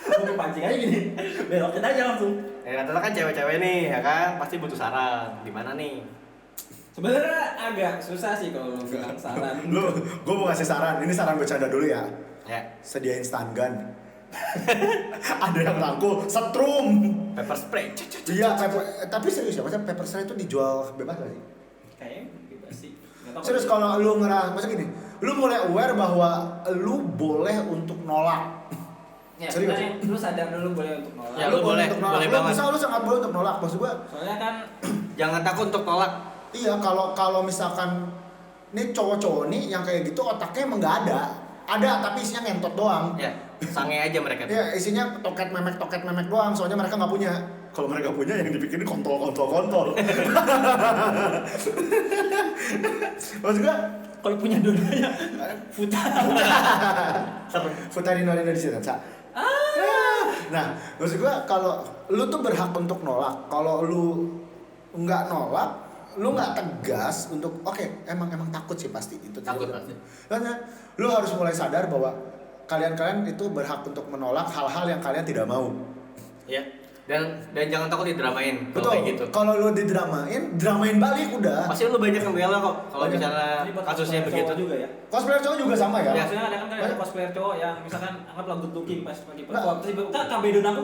Gue pancing aja gini, belokin aja langsung. Rata-rata kan cewek-cewek nih, ya kan, pasti butuh saran. Gimana nih? Sebenarnya agak susah sih kalau lu bilang saran. Gue mau ngasih saran, ini saran bercanda dulu ya. Ya, Sediain stun gun. Ada yang rangkul, setrum. pepper spray. Iya, tapi serius ya, maksudnya pepper spray itu dijual bebas gak sih? Kayaknya bebas sih. Nggak tahu Serius kalau lu maksudnya gini, lu mulai aware bahwa lu boleh untuk nolak. Ya, Serius? sebenarnya lu sadar dulu boleh untuk nolak. Ya, lu boleh, untuk nolak. boleh Lu banget. bisa, lu sangat boleh untuk nolak. Maksud gua, Soalnya kan Jangan takut untuk tolak. iya kalau misalkan nih cowok-cowok nih yang kayak gitu otaknya emang nggak ada. Ada tapi isinya ngentot doang. Ya, sange aja mereka. Iya, isinya toket memek doang. Soalnya mereka nggak punya. Kalau mereka punya yang dipikirin kontol. Maksud gua, kalau punya dua-duanya futa. Futarino Indonesia kan, Sa? Nah, maksud gua kalau lu tuh berhak untuk nolak. Kalau lu nggak nolak, lu nggak tegas untuk oke, emang takut sih pasti itu. Takut pasti. Karena lu harus mulai sadar bahwa kalian itu berhak untuk menolak hal-hal yang kalian tidak mau. Ya. Dan jangan takut didramain kalau Betul. kayak gitu. Kalau lu dramain balik udah. Pasti lu banyak yang bela kok kalau Banyak. misalnya Ini buat kasusnya cowok begitu. juga ya. Cosplayer cowok juga sama ya. Ya. Maksudnya ada kan ada cosplayer cowok yang misalkan anggaplah good looking pas pagi perform terus tiba kabedon aku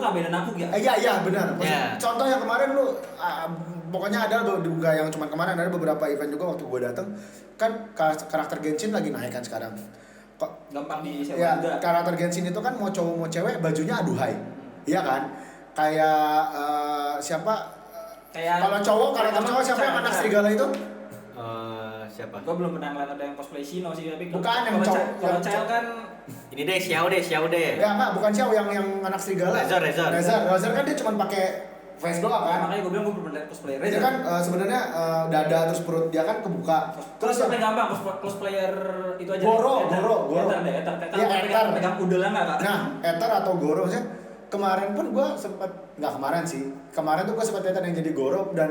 ya. Iya benar. Maksud- Ya. Contoh yang kemarin lu pokoknya ada juga yang cuma kemarin ada beberapa event juga waktu gue datang kan karakter Genshin lagi naik kan sekarang. Kok Gampang disewa ya juga. karakter Genshin itu kan mau cowok mau cewek bajunya aduhai. Iya kan? Kayak siapa? Kayak Kalau cowok karakter cowok siapa yang anak serigala itu? Siapa? Gue belum pernah ngeliat ada yang cosplay Shino sih tapi Bukan, yang kalau cowok- kalau yang cewek cowok. kan Ini deh, Xiao deh. Ya enggak, bukan Xiao yang anak serigala. Razor kan dia cuma pakai face doang kan? makanya gue bilang gue belum pernah cosplayer. Dia kan sebenarnya dada terus perut dia kan kebuka. Terus Terus yang gampang cosplayer itu aja. Goro. Eter deh, Eter. Iya, Eter. Pegang udelnya enggak, Kak? Nah, Ether atau Goro maksudnya kemarin pun gue sempat nggak kemarin sih. Kemarin tuh gue sempat lihat yang jadi Goro dan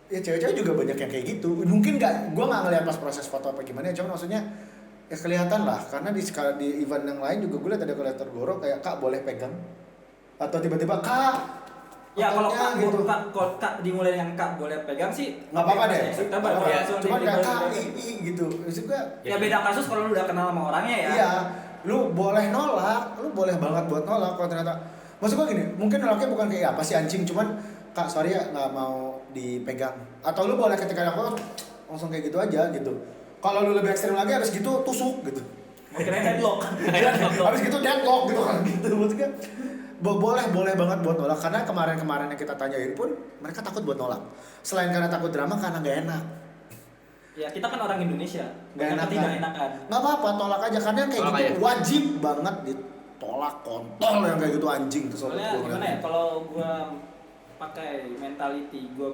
ya cewek-cewek juga banyak yang kayak gitu. Mungkin gue nggak ngeliat pas proses foto apa gimana, cuma maksudnya ya kelihatan lah karena di event yang lain juga gue lihat ada kolektor Goro kayak kak boleh pegang atau tiba-tiba kak. Ya kalau Fotonya kak, kalau kak dimulai yang kak boleh pegang sih nggak apa-apa deh. Kita Nggak apa-apa. langsung Cuma kayak kak di- gitu. Maksud gue Ya beda kasus kalau lu udah kenal sama orangnya ya. iya, lu boleh nolak, lu boleh banget buat nolak kalau ternyata. Maksud gua gini, mungkin nolaknya bukan kayak apa sih anjing, cuman kak sorry ya nggak mau dipegang. Atau lu boleh ketika yang langsung kayak gitu aja gitu. Kalau lu lebih ekstrim lagi harus gitu tusuk gitu. Akhirnya deadlock. Habis gitu deadlock gitu kan gitu. Maksudnya boleh banget buat nolak karena kemarin yang kita tanyain pun mereka takut buat nolak. Selain karena takut drama karena nggak enak. Ya kita kan orang Indonesia. Nggak Banyak enak tidak kan? enakan. Nggak apa-apa, tolak aja karena yang kayak Tolak gitu aja. wajib banget ditolak kontol yang kayak gitu anjing tuh Soalnya gimana ya kalau gua pakai mentality gua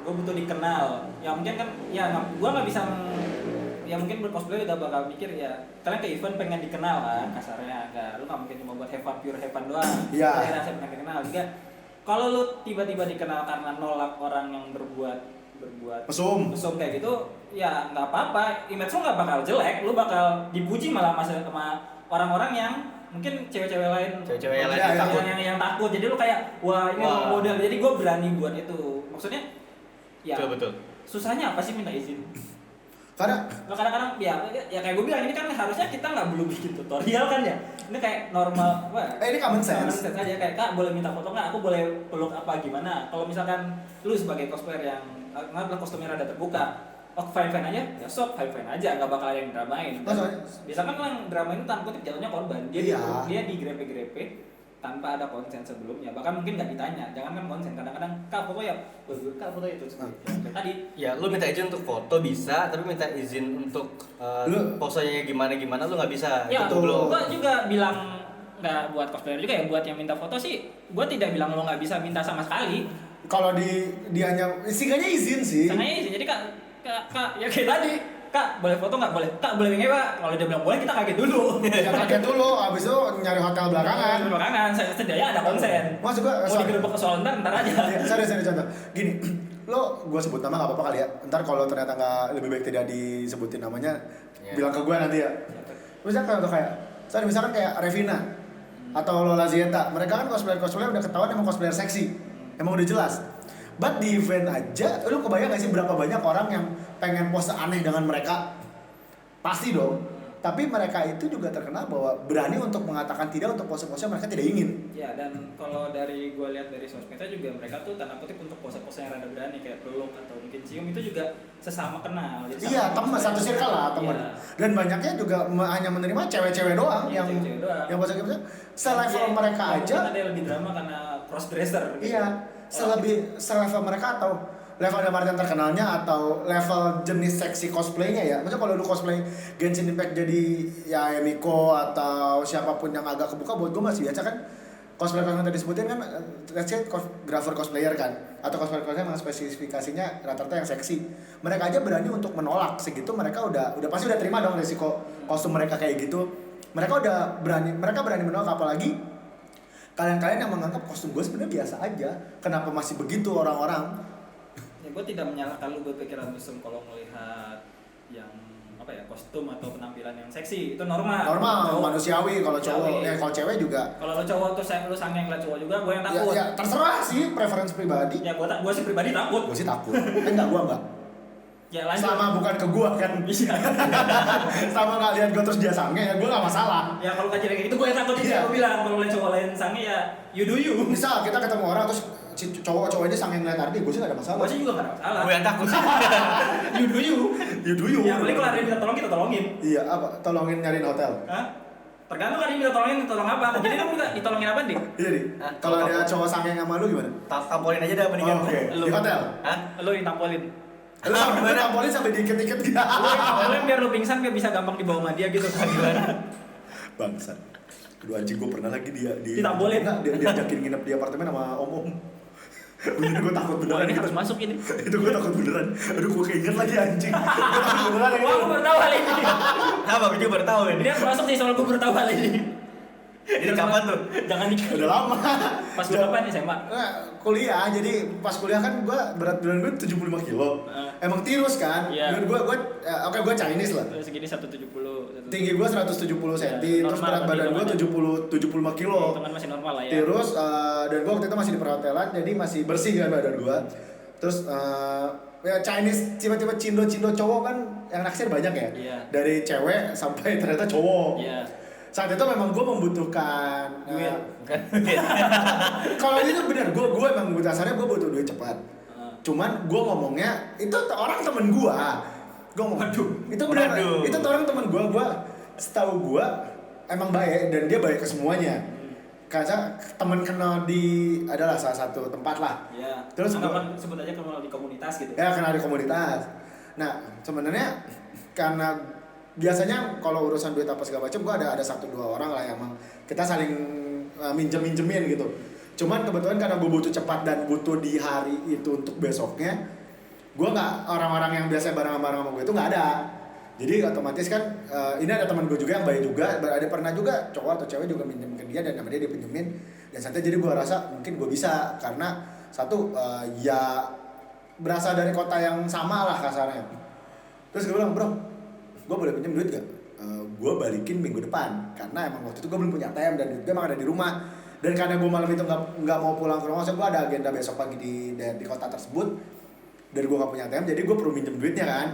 butuh dikenal. Ya mungkin kan ya gua nggak bisa ya mungkin bercosplay udah bakal mikir ya kalian ke event pengen dikenal kan kasarnya lu nggak mungkin cuma buat pure have fun doang. Iya. Jadi rasa pengen dikenal juga. Kalau lu tiba-tiba dikenal karena nolak orang yang berbuat mesum. kayak gitu ya nggak apa-apa, image lu nggak bakal jelek, lu bakal dipuji malah sama orang-orang yang mungkin cewek-cewek lain Cewek-cewek lain Ya, yang takut. yang takut, jadi lu kayak wah ini Wah. model, jadi gue berani buat itu, maksudnya ya Betul. susahnya apa sih minta izin? Karena Nah, kadang-kadang ya kayak gue bilang ini kan harusnya kita nggak belum bikin tutorial kan ya, ini kayak normal, wah ini common sense. aja kayak kak boleh minta foto nggak, aku boleh peluk apa gimana. Kalau misalkan lu sebagai cosplayer yang nggak kostumnya rada terbuka, oh fine aja, ya sok fine aja, nggak bakal ada yang dramain. Oh, soalnya- Biasanya kan yang dramain itu tanda kutip jatuhnya korban, Iya. dia digrepe-grepe tanpa ada konsen sebelumnya, bahkan mungkin nggak ditanya, jangan kan konsen, kadang-kadang kak foto ya, kak foto itu kayak tadi. Ya, lu minta izin untuk foto bisa, tapi minta izin untuk Lu- posenya gimana lu nggak bisa. Ya, Itu belum. gua juga bilang nggak buat cosplayer juga ya, buat yang minta foto sih, gua tidak bilang lo nggak bisa minta sama sekali. kalau dianya istilahnya izin sih. Sengaja sih, jadi kak ya kayak tadi, kak boleh foto nggak boleh, kak boleh ngewa. Kalau dia bilang boleh kita kaget dulu. Ya kaget dulu, abis itu nyari hotel belakangan. Belakangan, saya sedianya ada konsen. Maksud gua Mau digerebek ke soal ntar aja. Ya, sorry contoh. Gini, lo gue sebut nama nggak apa-apa kali ya. Ntar kalau ternyata nggak, lebih baik tidak disebutin namanya, bilang ke gue nanti ya. Misalkan kalau kayak, misalkan kayak Revina atau Lola Zieta, mereka kan cosplayer udah ketahuan emang cosplayer seksi, emang udah jelas. But di event aja, lu kebayang gak sih berapa banyak orang yang pengen pose aneh dengan mereka? Pasti dong. Tapi mereka itu juga terkenal bahwa berani untuk mengatakan tidak untuk pose-pose yang mereka tidak ingin. Ya, dan kalau dari gue lihat dari sosmednya juga mereka tuh tanda kutip untuk pose-pose yang rada berani kayak peluk atau mungkin cium itu juga sesama kenal. Jadi Iya, teman satu circle lah teman. Iya. Dan banyaknya juga hanya menerima cewek-cewek doang Iya, yang cewek-cewek doang. yang pose gitu. Selevel mereka aja. Mungkin ada yang lebih drama karena cross dresser. Gitu. Iya, selevel mereka atau level Martian terkenalnya atau level jenis seksi cosplaynya ya. Maksudnya kalau lu cosplay Genshin Impact jadi ya Emiko atau siapapun yang agak kebuka, buat gue masih biasa kan. Cosplayer yang tadi disebutin kan, let's say grapher cosplayer kan, atau cosplayer yang spesifikasinya rata-rata yang seksi. Mereka aja berani untuk menolak segitu, mereka udah pasti udah terima dong resiko kostum mereka kayak gitu. Mereka berani menolak, apalagi kalian yang menganggap kostum gue sebenarnya biasa aja. Kenapa masih begitu orang-orang? Ya gue tidak menyalahkan lu berpikiran mesum kalau melihat yang apa ya, kostum atau penampilan yang seksi itu normal Manusiawi. Kalau cowok kalau cewek juga. Kalau lo cowok tuh lu sange ngeliat cowok juga, gue yang takut. Ya terserah sih, preferensi pribadi. Ya gue sih pribadi takut. Gue sih takut. Enggak, gue enggak. Ya lanjut. Selama bukan ke gue kan. Bisa. Sama nggak lihat gue terus dia sange ya gue nggak masalah. Ya kalau kejadian kayak gitu gue yang takut juga. Gue bilang kalau lihat cowok lain sange ya you do you. Misal kita ketemu orang terus si cowok ini sange ngeliat Ardi, gue sih nggak ada masalah. Gue sih juga nggak ada masalah. Gue yang takut. You do you. You do you. Ya paling kalau ada yang minta tolong kita tolongin. Iya, apa? Tolongin nyariin hotel. Hah? Tergantung ada yang minta tolongin, tolong apa? Jadi kamu minta ditolongin apa nih? Iya nih. Kalau ada cowok sange sama lu gimana? Tampolin aja dah mendingan. Oh, oke. Lu. Di hotel. Hah? Lu ditampolin. Lu sampai tampolin sampai diiket-iket gitu. Tampolin biar lu pingsan biar bisa gampang dibawa sama dia gitu. Gimana? Bangsat. Aduh anjing, gue pernah lagi Ditampolin. dia ajakin nginep di apartemen sama om-om. Bener, gue takut beneran Ini gitu. harus masuk ini. Itu gue takut beneran. Aduh, gue keinget lagi anjing. Gue takut beneran Wah, aku baru tahu hal ini. Apa gue juga baru tahu ini. Ini harus masuk sih soal gue baru tahu hal ini. Ini kapan tuh? Jangan dikit. Udah lama. Pas gue apa nih SMA? Nah, kuliah, jadi pas kuliah kan gue berat badan gue 75 kilo. Emang tirus kan? Iya. Dan gue Chinese lah. Segini 170. Tinggi gue 170 cm, terus berat badan gue 75 kilo. Itu kan masih normal lah ya. Terus dan gue waktu itu masih di perhotelan, jadi masih bersih kan badan gue. Terus ya Chinese tiba-tiba cindo cowok kan yang naksir banyak ya. Iya. Dari cewek sampai ternyata cowok. Iya. Saat itu memang gue membutuhkan Duit. kalau itu benar, gue emang dasarnya gue butuh duit cepat. Cuman gue ngomongnya itu orang temen gue ngomong, itu benar, itu orang temen gue setahu gue emang baik dan dia baik ke semuanya. Karena temen kenal adalah salah satu tempat lah. Iya. Terus sebut aja kenal di komunitas gitu. Ya kenal di komunitas. Nah sebenarnya karena biasanya kalau urusan duit apa segala macam gue ada 1-2 orang lah yang emang kita saling minjemin gitu. Cuman kebetulan karena gue butuh cepat dan butuh di hari itu untuk besoknya, gue nggak, orang-orang yang biasa bareng-bareng sama gue itu nggak ada. Jadi otomatis kan ini ada teman gue juga yang baik juga, ada pernah juga cowok atau cewek juga minjem ke dia dan sama dia dipinjemin dan santai. Jadi gue rasa mungkin gue bisa karena satu ya berasal dari kota yang sama lah kasarnya. Terus gue bilang, bro, gue boleh pinjam duit gak? Gue balikin minggu depan karena emang waktu itu gue belum punya ATM dan duit gue emang ada di rumah. Dan karena gue malam itu nggak mau pulang ke rumah, gue ada agenda besok pagi di kota tersebut dan gue nggak punya ATM, jadi gue perlu minjem duitnya kan.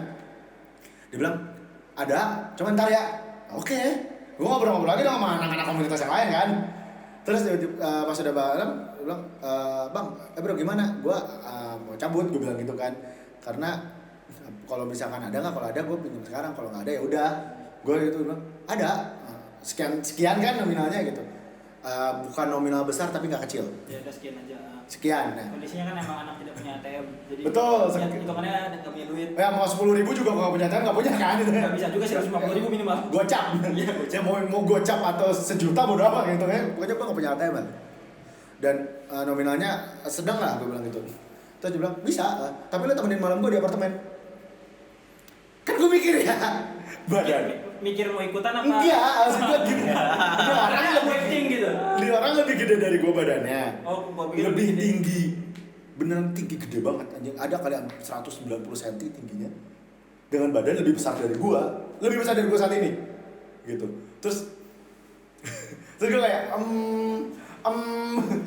Dia bilang ada, cuma ntar ya. Oke. Gue ngobrol-ngobrol lagi dong sama anak-anak komunitas yang lain kan. Terus pas udah malam, dia bilang, bang, bro gimana? Gue mau cabut, gue bilang gitu kan. Karena kalau misalkan ada nggak, kalau ada gue pinjam sekarang, kalau nggak ada ya udah. Gue gitu bilang ada, sekian kan nominalnya gitu. Bukan nominal besar tapi nggak kecil. Ya udah sekian aja. Sekian. Nah. Kondisinya kan emang anak tidak punya ATM, jadi Betul. hitungannya nggak punya duit. Ya mau 10.000 juga nggak punya ATM, nggak punya kan? Nggak bisa juga 150.000 minimal. Gocap. Iya, Ya mau gocap atau sejuta bodo apa gitu kan? Pokoknya gue nggak punya ATM lah. Dan nominalnya sedang lah, gue bilang gitu. Terus dia bilang bisa, tapi lo temenin malam gue di apartemen. Kan gue mikir ya, badan. Mikir mau ikutan apa? Enggak, maksud gue gini. Ini orang Waiting gitu. lebih gede dari gue badannya. Oh, gua pikir lebih gede. tinggi. beneran tinggi gede banget anjing, ada kali 190 cm tingginya dengan badan lebih besar dari gua saat ini gitu. Terus gue kayak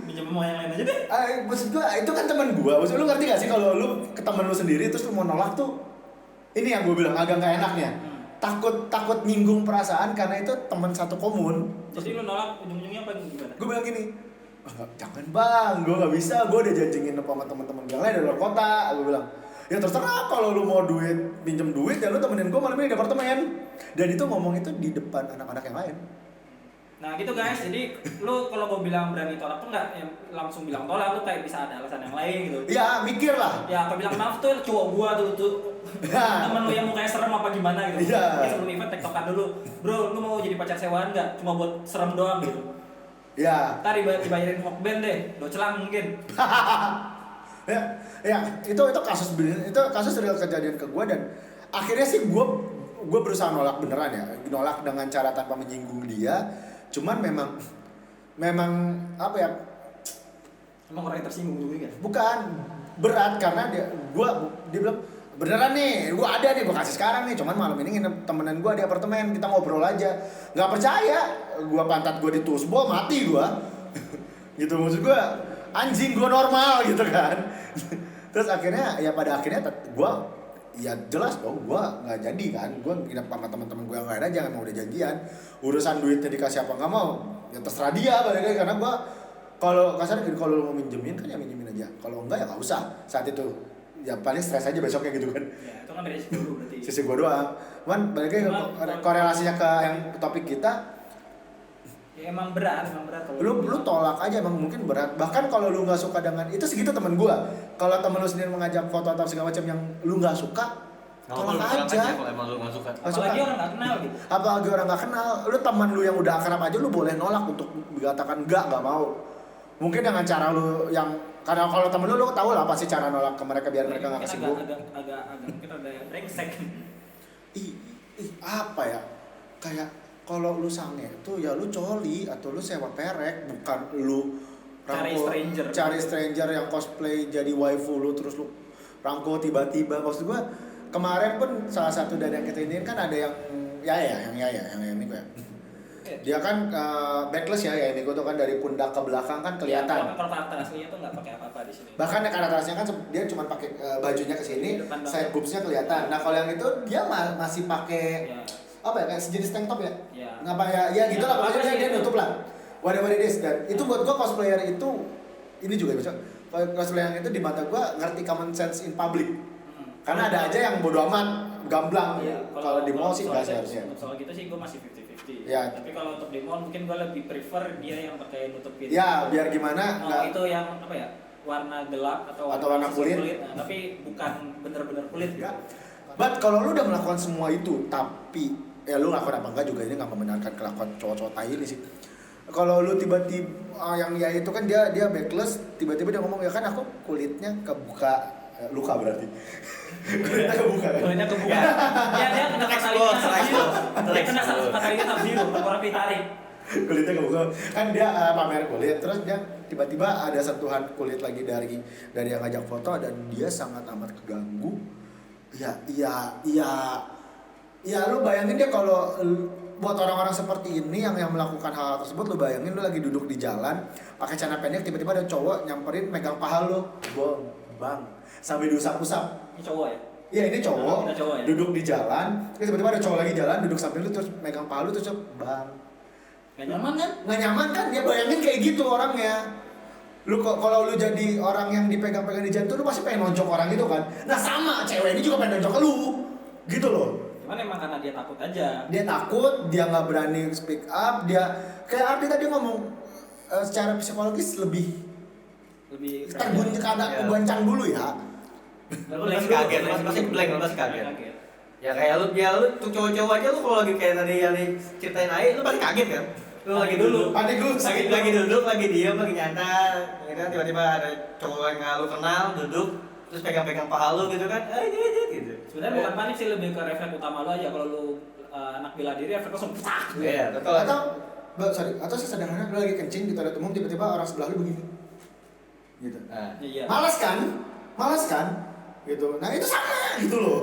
Pinjam mau yang lain aja deh. maksud gua itu kan teman gua, maksud lu ngerti gak sih kalau lu ke temen lu sendiri terus lu mau nolak tuh, ini yang gua bilang agak gak enaknya. Takut nyinggung perasaan karena itu teman satu komun. Jadi lu nolak ujung-ujungnya apa gimana? Gue bilang gini, jangan bang, gue nggak bisa, gue udah janjingin sama teman-teman yang lain dari luar kota. Gue bilang, ya terserah kalau lu mau pinjem duit ya lu temenin gue malam ini di apartemen. Dan itu ngomong itu di depan anak-anak yang lain. Nah gitu guys, jadi lu kalau gue bilang berani tolak tuh nggak langsung bilang tolak, lu kayak bisa ada alasan yang lain gitu. Iya, mikir lah. Ya kalau bilang maaf tuh cowok gua tuh temen lu yang mukanya serem apa gimana gitu. Iya. Kayak sebelum event tektokan dulu, bro lu mau jadi pacar sewaan nggak? Cuma buat serem doang gitu. Ya. Ntar dibayarin hokben deh, docelang mungkin. ya itu kasus real kejadian ke gue, dan akhirnya sih gue berusaha nolak beneran ya, nolak dengan cara tanpa menyinggung dia. Cuman memang apa ya, Emang orang yang tersinggung dulu kan? bukan berat karena dia bilang beneran nih, gue ada nih, gue kasih sekarang nih, cuman malam ini nginep temenan gue di apartemen, kita ngobrol aja. Nggak percaya, gue pantat gue ditusbol, mati gue. Gitu, maksud gue anjing, gue normal gitu kan. Terus akhirnya ya pada akhirnya gue ya jelas dong, gue nggak jadi kan, gue nginep sama teman-teman gue yang lain aja, nggak mau udah janjian. Urusan duitnya dikasih apa nggak mau, ya terserah dia balik lagi, karena gue kalau kasar kalau lo mau minjemin kan ya minjemin aja, kalau enggak ya nggak usah saat itu, ya paling stres aja besoknya gitu kan. Ya itu kan dari sisi dulu berarti. Sisi gue doang, cuman balik lagi korelasinya ke yang topik kita. Ya emang berat kalau Lu tolak aja, emang mungkin berat. Bahkan kalau lu nggak suka dengan itu, segitu temen gua. Kalau temen lu sendiri mengajak foto atau segala macam yang lu nggak suka, tolak aja. Kalau emang lu nggak suka. apalagi orang nggak kenal gitu. Apalagi orang nggak kenal. Lu teman lu yang udah akrab aja lu boleh nolak untuk dikatakan nggak mau. Mungkin dengan cara lu yang, karena kalau temen lu tahu lah pasti cara nolak ke mereka biar mereka nggak kesinggung. Agak kita ada brengsek. Apa ya? Kayak kalau lu sange tuh ya lu coli atau lu sewa perek, bukan lu cari stranger yang cosplay jadi waifu lu terus lu rangkul tiba-tiba. Maksud gua kemarin pun salah satu dari yang kita ini kan ada yang yang ini gua. Dia kan backless ya ini gua tuh kan dari pundak ke belakang kan kelihatan. Kalau karakter aslinya tuh nggak pakai apa-apa di sini. Bahkan karakter aslinya kan dia cuma pakai bajunya ke sini, side boobsnya kelihatan. Nah kalau yang itu dia masih pakai apa ya, kayak sejenis tank top ya? Ngapa ya gitu lah, pokoknya dia nutup lah. Whatever it is. Dan itu buat gua cosplayer itu, ini juga bisa, cosplayer yang itu di mata gua ngerti common sense in public. Karena ada aja yang bodo amat, gamblang. Kalau di mall sih nggak seharusnya. Soal gitu sih gua masih 50-50. Ya. Tapi kalau untuk di mall mungkin gua lebih prefer dia yang pakai nutupin. Ya biar gimana? Itu yang apa ya? Warna gelap atau warna kulit. Nah, tapi bukan bener-bener kulit ya. But kalau lu udah melakukan semua itu, tapi ya lu ngelakuin apa enggak juga, ini nggak membenarkan kelakuan cowok-cowok tai ini sih. Kalau lu tiba-tiba yang ya itu kan dia backless, tiba-tiba dia ngomong ya kan aku kulitnya kebuka, luka berarti. Kulitnya kebuka kan? Kulitnya kebuka. Ya dia kena fatalitas zero, orang ditarik. Kulitnya kebuka. Kan dia pamer kulit, terus dia tiba-tiba ada sentuhan kulit lagi dari yang ngajak foto, dan dia sangat amat keganggu. Ya lu bayangin dia kalau buat orang-orang seperti ini yang melakukan hal tersebut, lu bayangin lu lagi duduk di jalan pakai celana pendek, tiba-tiba ada cowok nyamperin megang paha lu, bang, sambil diusap-usap. Ini cowok ya? Iya ini cowok, ya? duduk di jalan, terus tiba-tiba ada cowok lagi jalan duduk samping lu terus megang paha lu, terus bang. Gak nyaman kan? Gak nyaman kan? Ya bayangin kayak gitu orangnya. Lu kalau lu jadi orang yang dipegang-pegang di jantung, lu pasti pengen nonjok orang gitu kan. Nah sama, cewek ini juga pengen nonjok ke lu, gitu loh. Cuman emang karena dia takut aja. Dia takut, dia nggak berani speak up, dia kayak Ardi tadi ngomong secara psikologis lebih terguncang karena kegoncang dulu ya. Lu kaget, pasti blank, pasti kaget. Ya kayak lu tuh cowok-cowok aja, lu kalau lagi kayak tadi yang ceritain Ai, lu pasti kaget kan? Lu lagi dulu, panik lu, lagi duduk, lagi diam, lagi nyantai, gitu. Tiba-tiba ada cowok yang nggak lu kenal duduk, terus pegang-pegang paha lu gitu kan, gitu. Sebenarnya bukan panik sih, lebih ke refleks utama lu aja. Kalau lu anak bela diri, refleks langsung putak. Iya, atau sesederhana lu lagi kencing di toilet umum, tiba-tiba orang sebelah lu begini. gitu. Iya. Malas kan, gitu. Nah itu sama gitu loh.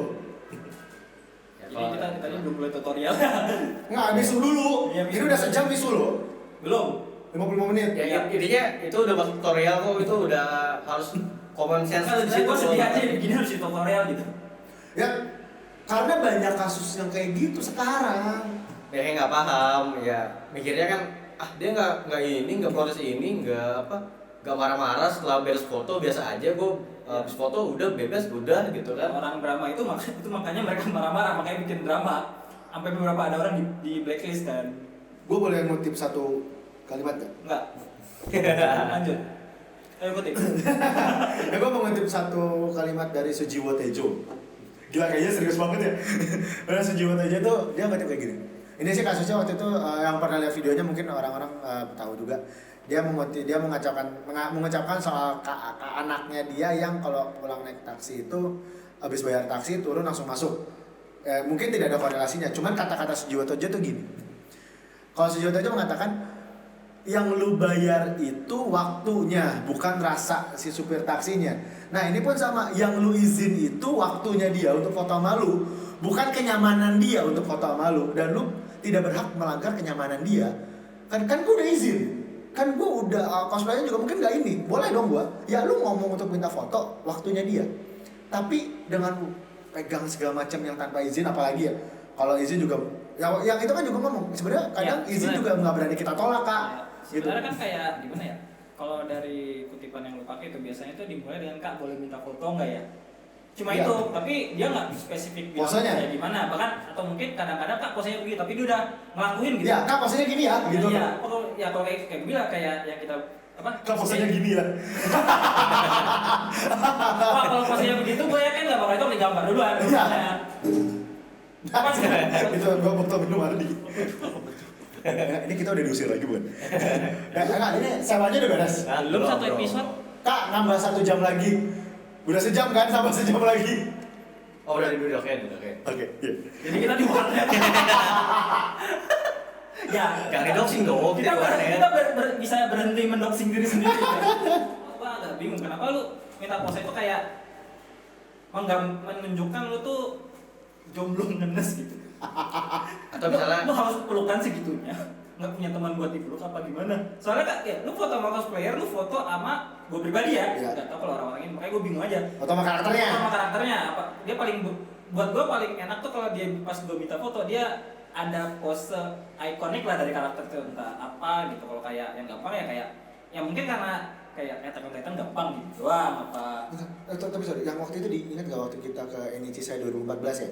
Jadi kita tadi belum mulai tutorial. Nggak, bisu dulu. Iya, bisu. Ini udah sejam bisu loh. Belum. 55 menit. Ya, intinya itu udah masuk tutorial kok, itu udah harus common sense Kalau di saya situ. gua sedih aja begini harus di tutorial gitu. Ya, karena banyak kasus yang kayak gitu sekarang. Ya kayak nggak paham, ya mikirnya kan dia nggak protes ini, nggak marah-marah setelah beres foto, biasa aja gue habis foto udah bebas udah gitu kan. Orang drama itu makanya mereka marah-marah, makanya bikin drama. Sampai beberapa ada orang di blacklist kan. Gue boleh ngutip satu kalimat gak? Enggak. Lanjut. Ayo kutip. Ya gue mau ngutip satu kalimat dari Sujiwo Tejo. Gila kayaknya serius banget ya. Karena Sujiwo Tejo tuh dia ngutip kayak gini. Ini sih kasusnya waktu itu yang pernah lihat videonya mungkin orang-orang tahu juga. Dia mengucapkan soal anaknya dia yang kalau pulang naik taksi itu habis bayar taksi turun langsung masuk. Mungkin tidak ada korelasinya, cuman kata-kata Sujiwo Tejo tuh gini. Kalau Sujiwo Tejo mengatakan yang lu bayar itu waktunya, bukan rasa si supir taksinya. Nah ini pun sama, yang lu izin itu waktunya dia untuk foto sama lu, bukan kenyamanan dia untuk foto sama lu. Dan lu tidak berhak melanggar kenyamanan dia. Kan gue udah izin, kan gue udah cosplaynya juga mungkin gak ini, boleh dong gue. Ya lu ngomong untuk minta foto, waktunya dia. Tapi dengan lu pegang segala macam yang tanpa izin, apalagi ya kalau izin juga, yang itu kan juga ngomong sebenarnya kadang Ya, izin juga nggak berani kita tolak kak. Ya, sebenarnya kan kayak gimana ya? Kalau dari kutipan yang lu pakai itu biasanya itu dimulai dengan Kak boleh minta foto nggak ya? Cuma Iya. itu, tapi dia nggak spesifik bilang Posenya? kayak gimana. Bahkan atau mungkin kadang-kadang Kak posenya begitu, tapi dia udah ngelakuin gitu. Ya kak posenya gini ya gitu. Iya, kalau kayak gue bilang kayak yang kita apa? Kak posenya gini ya. Wah, kalau posenya begitu gue yakin nggak bakal itu digambar duluan. Iya. Apa sih? Itu gua foto minum Ardi. Ini kita udah diusir lagi bukan? Enggak, ini sewanya udah beres. Belum satu episode. Kak nambah 1 jam lagi. Udah sejam kan, tambah sejam lagi. Oh udah oke. Oke, iya. Jadi kita di warnet. Ya, Gak redoxing dong, kita di warnet. bisa berhenti mendoxing diri sendiri. Wah, agak bingung kenapa lu minta pose itu kayak menunjukkan lu tuh jomblo ngenes gitu. Atau misalnya lu harus pelukan segitunya. Nggak punya teman buat dipeluk apa gimana? Soalnya kak, ya, lu foto sama cosplayer, lu foto sama gue pribadi ya. Iya. Nggak tahu kalau orang-orang ini, makanya gue bingung aja. Foto sama karakternya. Sama karakternya apa? Dia paling buat gue paling enak tuh kalau dia pas gue minta foto dia ada pose ikonik lah dari karakter itu, entah apa gitu. Kalau kayak yang gampang ya kayak ya mungkin karena kayak Attack on Titan gampang gitu doang apa. Tapi sorry, yang waktu itu diingat gak waktu kita ke NIC saya 2014 ya?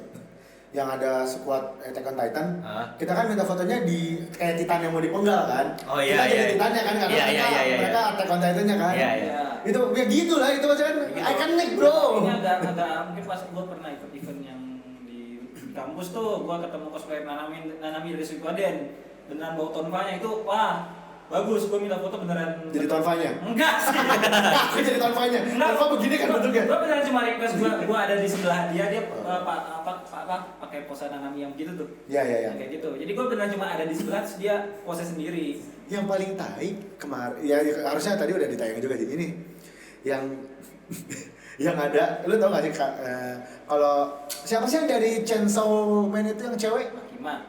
Yang ada squad Attack on Titan, kita kan minta fotonya di kayak Titan yang mau dipenggal kan? Oh iya, kita jadi iya. Titannya kan, karena Iya. mereka Attack on Titannya kan? Iya. Itu ya gitu lah, itu maksudnya kan Gitu. iconic bro. Ini agak mungkin pas gue pernah ikut event yang di kampus tuh gue ketemu cosplayer Nanami dari Suikoden, beneran bau tonfanya itu wah bagus, gue minta foto beneran. Jadi tonfanya? Enggak sih. Aku jadi tonfanya. Tonfa begini kan bentuknya. Gue beneran cuma request gue ada di sebelah dia pakai pose Nanami yang gitu tuh. Iya. Kayak gitu. Jadi gue beneran cuma ada di sebelah terus dia pose sendiri. Yang paling tai kemarin, ya harusnya tadi udah ditayang juga di ini. Yang ada, lu tau gak sih kak? Kalau siapa sih yang dari Chainsaw Man itu yang cewek?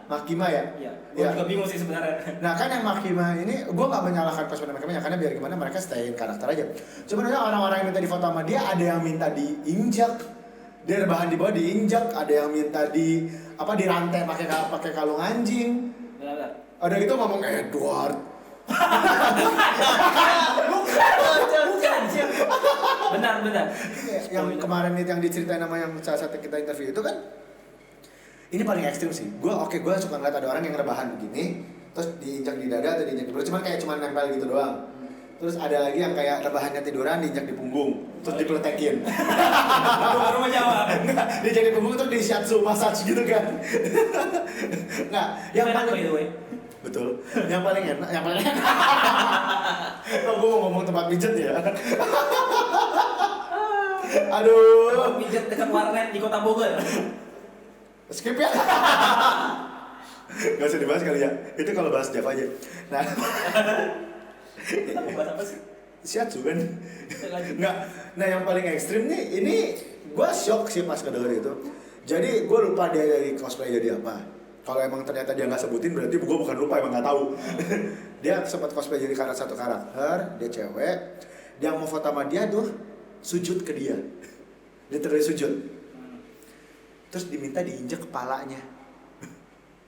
Makima ya? Iya. Gue juga bingung sih sebenarnya. Nah kan yang Makima ini, gue gak menyalahkan cosplayer Makima karena biar gimana mereka stayin karakter aja. Cuma orang-orang yang minta di foto sama dia, ada yang minta diinjak, dia rebahan di bawah diinjak, ada yang minta dirantai pakai kalung anjing. Benar. Ada gitu ngomong Edward. Benar. Yang kemarin itu yang diceritain sama yang salah satu kita interview itu kan, ini paling ekstrim sih. Gue suka ngeliat ada orang yang rebahan begini, terus diinjak di dada atau diinjak di perut, cuman nempel gitu doang. Terus ada lagi yang kayak rebahannya tiduran diinjak di punggung, terus dipeletekin. Baru mau jawab. Diinjak di punggung terus di shiatsu massage gitu kan. Nah, yang Enak, by paling the way. betul, yang paling enak. Oh, gue mau ngomong tempat pijet ya. Aduh. Pijat dekat warnet di Kota Bogor. Skip ya. Gak usah dibahas kali ya. Itu kalau bahas Java aja. Nah, Kita mau bahas apa sih? shiatsu kan. Lanjut. Nggak, nah yang paling ekstrim nih, ini gue shock sih pas kedenger itu. Jadi gue lupa dia dari cosplay jadi apa. Kalau emang ternyata dia nggak sebutin berarti gue bukan lupa, emang nggak tahu. Dia sempat cosplay jadi satu karakter, dia cewek. Dia mau foto sama dia tuh sujud ke dia. Dia terus sujud. Terus diminta diinjak kepalanya.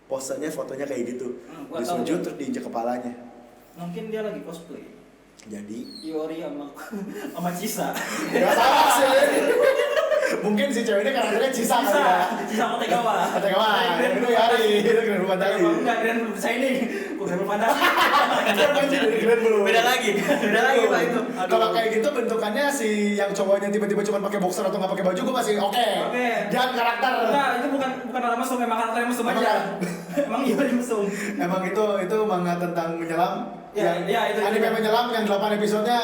Posenya fotonya kayak gitu. Gua Dia tahu sujud dia. terus diinjak kepalanya. Mungkin dia lagi cosplay. Jadi Iori sama Cisa. nggak sama sih. Mungkin si cewek ini karakternya Cisa kali ya. Cisa Otegawa. Otegawa, yang itu Yari, itu keren banget tadi. Enggak, Grand belum saya ini. Udah belum ada. Keren banget dari keren belum. Beda lagi Pak itu. Kalau kayak gitu bentukannya si yang cowoknya tiba-tiba cuma pakai boxer atau nggak pakai baju, gue masih oke. Jangan karakter. Enggak, itu bukan orang mesum, memang karakter mesum Emang aja. kan? Emang iya mesum. Emang itu manga tentang menyelam. Ya, ya, itu anime juga. menyelam yang 8 episodenya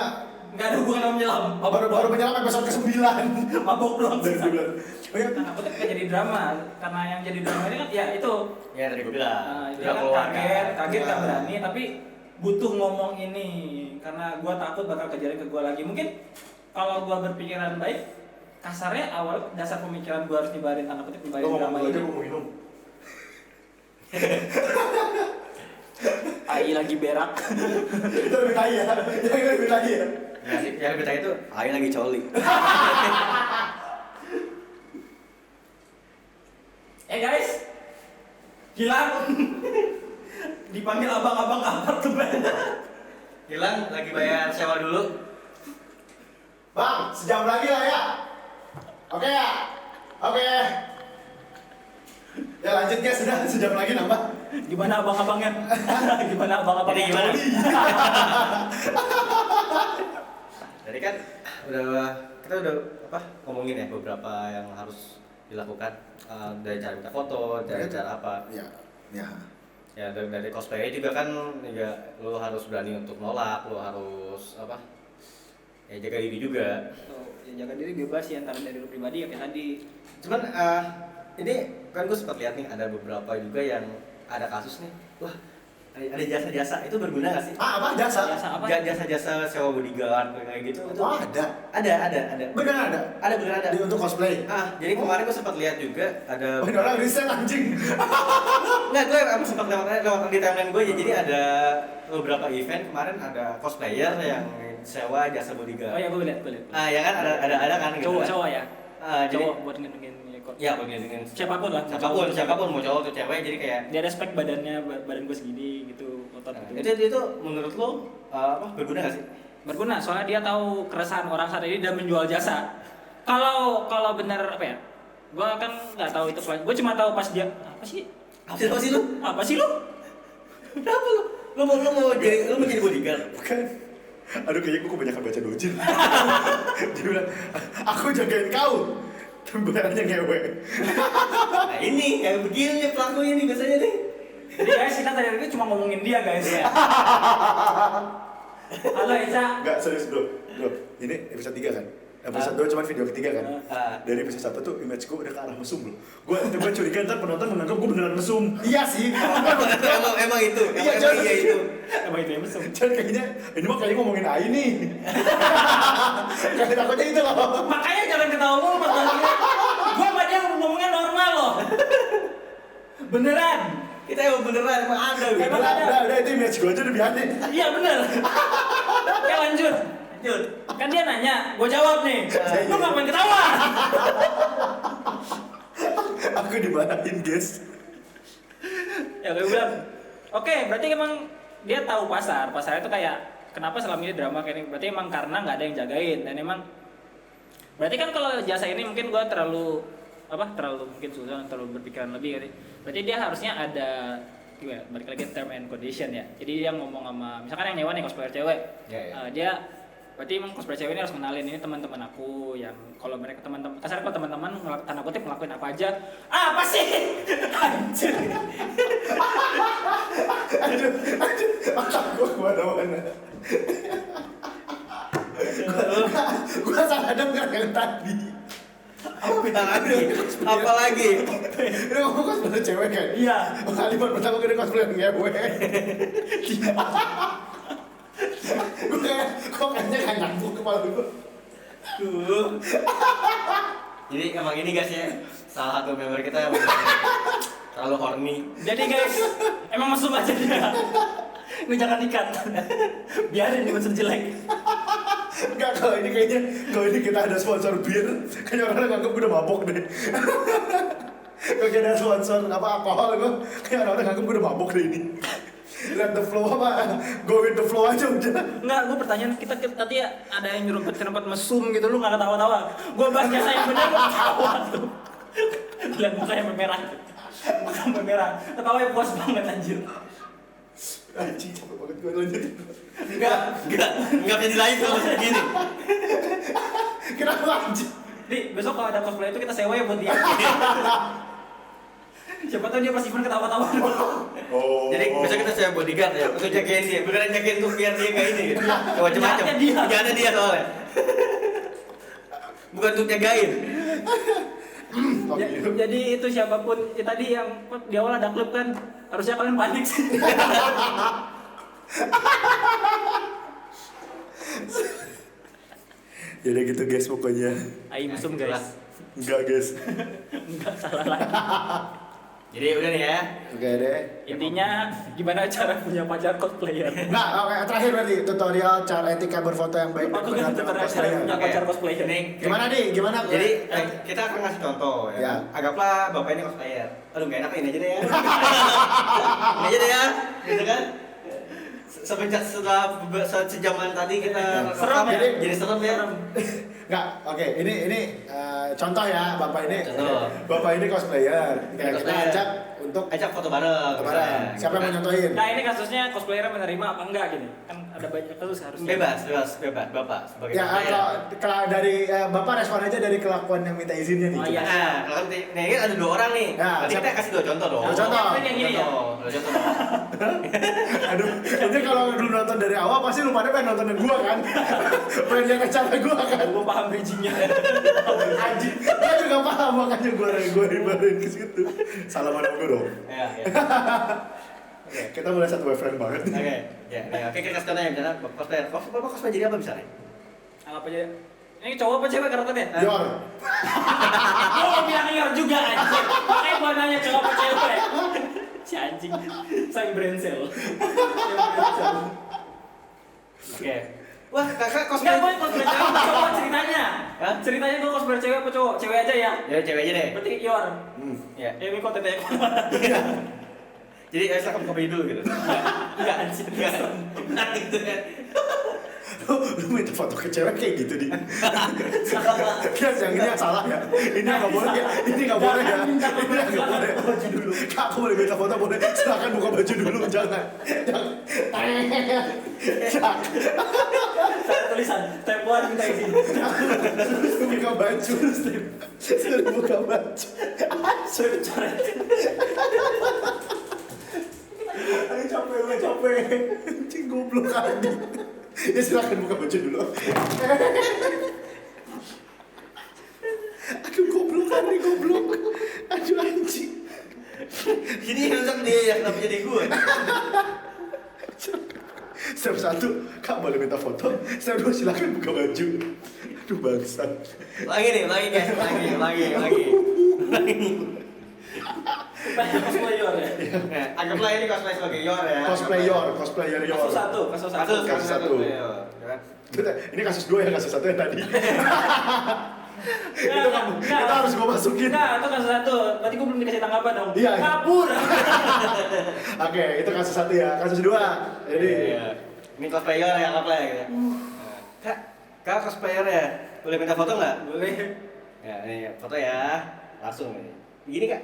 Enggak ada hubungan sama menyelam. baru menyelam episode ke-9. Mabok doang sih. Oh iya. Nah, aku tuh kayak jadi drama, karena yang jadi drama ini kan ya itu. Ya tadi gue bilang. Dia kan kaget kan berani, tapi butuh ngomong ini karena gua takut bakal kejadian ke gua lagi. Mungkin kalau gua berpikiran baik, kasarnya awal dasar pemikiran gua harus nyebarin tanda kutip nyebarin drama ini. Gue mau minum. AI lagi berak. Itu lebih tai ya. Yang lebih tai ya. Yang lebih tadi itu Ayo lagi coli. Guys, Gilang dipanggil abang-abang apartemen. Gilang lagi bayar sewa dulu. Bang, sejam lagi lah ya. Oke ya? Oke. Ya lanjut guys, sudah sejam lagi nambah. Gimana abang-abangnya? Gimana abang-abangnya? Jadi gimana? Jadi kan kita udah ngomongin ya beberapa yang harus dilakukan dari cara minta foto, dari cara apa? Ya, ya. Ya dari cosplay juga kan ya lo harus berani untuk nolak, lo harus ya jaga diri juga. Ya, jaga diri bebas ya antara dari lu pribadi ya kayak tadi. Cuman ini kan gue sempat lihat nih ada beberapa juga yang ada kasus nih. Wah, ada jasa-jasa itu berguna nggak sih? Apa jasa? Jasa apa? Jasa-jasa sewa bodyguard kayak gitu. Oh, ada. Ada. Beneran ada? Beneran ada. Untuk cosplay. Jadi kemarin gue sempat lihat juga ada. Oh, ini orang riset anjing. Nggak, gue emang sempat lewat di timeline gue ya. Jadi ada beberapa event kemarin ada cosplayer yang sewa jasa bodyguard. Oh ya, gue lihat. Ya kan ada kan gitu. Cowok ya. Jadi Cowok buat ngelindungin ekor. ya dengan Siapapun lah. siapapun mau cowok atau cewek, jadi kayak Dia respect badannya, badan gue segini gitu, otot gitu. itu menurut lo berguna nggak sih? Berguna, soalnya dia tahu keresahan orang saat ini dan menjual jasa. Kalau benar apa ya? Gue kan nggak tahu itu. Gue cuma tahu pas dia apa sih? Apa sih lu? Apa sih lu? Kenapa lu? Lu mau jadi bodyguard? Bukan. Aduh, kayaknya gue kebanyakan baca dojin. Dia bilang, aku jagain kau. Tapi bayarannya ngewe. Nah ini kayak begini nih pelakunya nih biasanya nih. Jadi guys, kita tadi cuma ngomongin dia guys ya. Halo Eca. Enggak, serius bro. Ini episode 3 kan? Episode 2 cuma video ketiga kan? Dari episode 1 tuh image gue udah ke arah mesum bro. Gue curiga ntar penonton menganggap gue beneran mesum. Iya sih. emang itu. Iya, itu. Emang itu yang mesum. Jadi kayaknya, ini mah kayaknya ngomongin Ai nih. Kayak takutnya itu loh. Makanya jangan ketawa mulu pas ngomongnya. Gua sama dia ngomongnya normal loh. Beneran. Kita emang beneran emang ada gitu. Emang ada. Udah, itu image gue aja udah aneh. Iya bener. Oke lanjut. Kan dia nanya, gue jawab nih. Lu ngapain ketawa? Aku dimarahin guys. Ya gue bilang, oke, berarti emang dia tahu pasarnya tuh kayak kenapa selama ini drama kayak ini, berarti emang karena nggak ada yang jagain dan emang berarti kan kalau jasa ini mungkin gue terlalu mungkin susah, terlalu berpikiran lebih kali. Berarti dia harusnya ada gimana, balik lagi term and condition ya. Jadi dia ngomong sama misalkan yang nyewa nih cosplayer cewek, dia berarti emang cosplayer cewek ini harus kenalin ini teman-teman aku yang kalau mereka teman-teman kasar kalau teman-teman tanda kutip ngelakuin apa aja apa sih anjir Otak gue kemana-mana. Gue salah denger yang tadi. Apa lagi? Ini ngomong cosplayer cewek kan? Iya. Kalimat pertama gue cosplayer ngewe. Gue kayak, kok Kok kayaknya nggak nyambung kepala gue. Jadi emang ini guys ya, salah satu member kita yang terlalu horny. Jadi guys, emang mesum aja dia. Ini jangan dikat. Biarin dia mesum jelek. Enggak, kalau ini kita ada sponsor bir, kayaknya orang nganggep gue udah mabok deh. Kalau kita ada sponsor alkohol, kayak orang nganggep gue udah mabok deh ini. Let the flow go with the flow aja udah. Enggak, gue pertanyaan kita tadi ada yang nyerempet mesum gitu, lu nggak ketawa-tawa. Gue bahas jasa yang bener, lu ketawa tuh. Lihat mukanya merah. Muka merah. Ketawanya puas banget anjir. Anjing capek banget gue lanjut. Enggak bisa dilanjut kalau kayak gini. Kenapa anjing? Di, besok kalau ada cosplay itu kita sewa ya buat dia. Siapa tahu dia pas event ketawa-tawa. Oh. Jadi besok kita saya bodyguard ya, untuk jagain dia, beneran jagain tuh biar dia kayak ini gitu. Macam-macam. Jangan dia soalnya. Bukan untuk jagain. Jadi itu siapapun tadi yang di awal ada klub kan, harusnya kalian panik sih. Ya udah gitu guys pokoknya. Ayo mesum guys. Enggak guys. Enggak salah lagi. Jadi udah nih ya. Oke deh. Intinya gimana cara punya pacar cosplayer? Nah, oke terakhir berarti tutorial cara etika berfoto yang baik Aku dan kan benar cara cosplayer. punya pacar cosplayer. Ini Gimana nih? Gimana? Jadi kita akan ngasih contoh ya. Ya. Anggaplah bapak ini cosplayer. Aduh gak enak ini aja deh ya. Ini aja deh ya. Gitu kan? Semenjak setelah sejaman tadi kita Serem ya? jadi serem ya. Enggak, oke. Ini contoh ya, bapak ini. Contoh. Bapak ini cosplayer. Kayak kita Cosplayer. ajak untuk Ajak foto bareng. foto bareng. misalnya. Siapa yang mau nyontohin? Nah ini kasusnya cosplayer menerima apa enggak gini? Kan ada banyak kasus harusnya. Bebas bapak sebagai Ya, kalau dari bapak respon aja dari kelakuan yang minta izinnya nih. Oh, iya. Nah, kalau nih kan ada 2 orang nih. Ya, Berarti kita kasih 2 contoh dong. Dua contoh. Yang gini ya. Dua contoh. Aduh, ini kalau dulu nonton dari awal pasti lu pada pengen nontonin gua kan? Pengen lihat cara gua kan? Gue paham bridgingnya. Anjing, dia juga paham makanya gua ribatin ke situ. Salaman sama gua dong. Ya. Kita mulai satu friend banget. Oke. Ya, oke kita kasih contohnya misalnya cosplayer. Bapak cosplay jadi apa misalnya? Apa aja? Ini cowok apa cewek karakternya? Yor, Gue mau bilang Yor juga anjing. Makanya gue nanya cowok apa cewek. Si anjing. Sang brensel. Oke. Wah, kakak Enggak, cosplay. gue cosplay cewek apa cowok ceritanya? Hah? Ceritanya gue cosplay cewek apa cowok? Cewek aja ya? Ya cewek aja deh. Berarti Yor. Ya. Ya ini kontennya kemana? Jadi silakan buka baju dulu gitu. Enggak anjing. Nah, gitu kan. lu minta foto ke cewek kayak gitu di. Guys, yang ini yang salah ya. Ini nggak boleh ya. Ini nggak boleh ya. Ini nggak boleh. Baju dulu. Kak, aku boleh minta foto boleh. Silakan buka baju dulu, jangan. Jangan. Tulisan step 1 minta izin. Buka baju. Suruh buka baju. Suruh coret. Ayo capek. Anjing goblok Adi. Ya silakan buka baju dulu. Aduh goblok Adi, goblok. Aduh anjing. Jadi rusak dia ya kenapa jadi gue? Step 1, Kak boleh minta foto. Step 2, silakan buka baju. Aduh bangsat. Lagi guys, lagi. Cosplay Yor ya. Nah, anggaplah ini cosplay sebagai Yor ya. Cosplayer Yor. Kasus satu. Kasus satu. Ini kasus 2 ya, kasus 1 yang tadi. Kita harus gua masukin. Enggak, itu kasus satu. Berarti gue belum dikasih tanggapan dong. Iya. Kabur. Oke, itu kasus 1 ya. Kasus 2. Jadi Ini cosplayer ya, anggaplah ya gitu. Kak cosplayer ya, boleh minta foto nggak? Boleh. Ya, ini foto ya, langsung ini. Begini kak?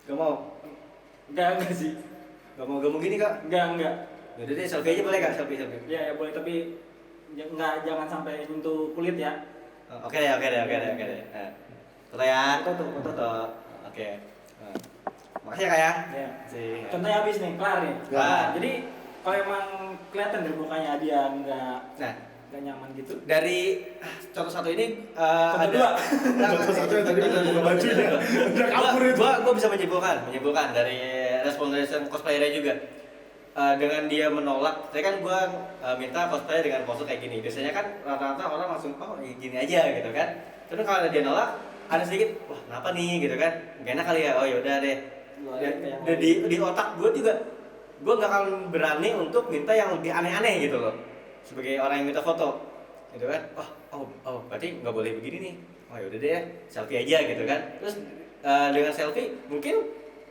Gak mau? Enggak sih. Gak mau gini kak? Enggak. Yaudah deh, selfie aja boleh kak? Selfie. Ya boleh, tapi jangan sampai nyentuh kulit ya. Oke deh. Foto ya. Foto. Oke. Makasih ya kak ya. Ya. Si. Contohnya habis nih, kelar nih. Ya. Nah, jadi kalau emang kelihatan dari mukanya dia nggak Nah, nyaman gitu. dari contoh satu ini Contoh ada dua. contoh 1 yang tadi udah buka bajunya. Udah kabur itu. Gua bisa menyimpulkan dari respon cosplayernya juga. dengan dia menolak, saya kan gue minta cosplay dengan pose kayak gini. Biasanya kan rata-rata orang langsung oh gini aja gitu kan. Tapi kalau dia nolak, ada sedikit wah kenapa nih gitu kan? Gak enak kali ya. Oh yaudah deh. Di otak gue juga, gue gak akan berani untuk minta yang lebih aneh-aneh gitu loh. Sebagai orang yang minta foto, gitu kan? Oh berarti nggak boleh begini nih. Oh yaudah deh, selfie aja gitu kan. Terus dengan selfie mungkin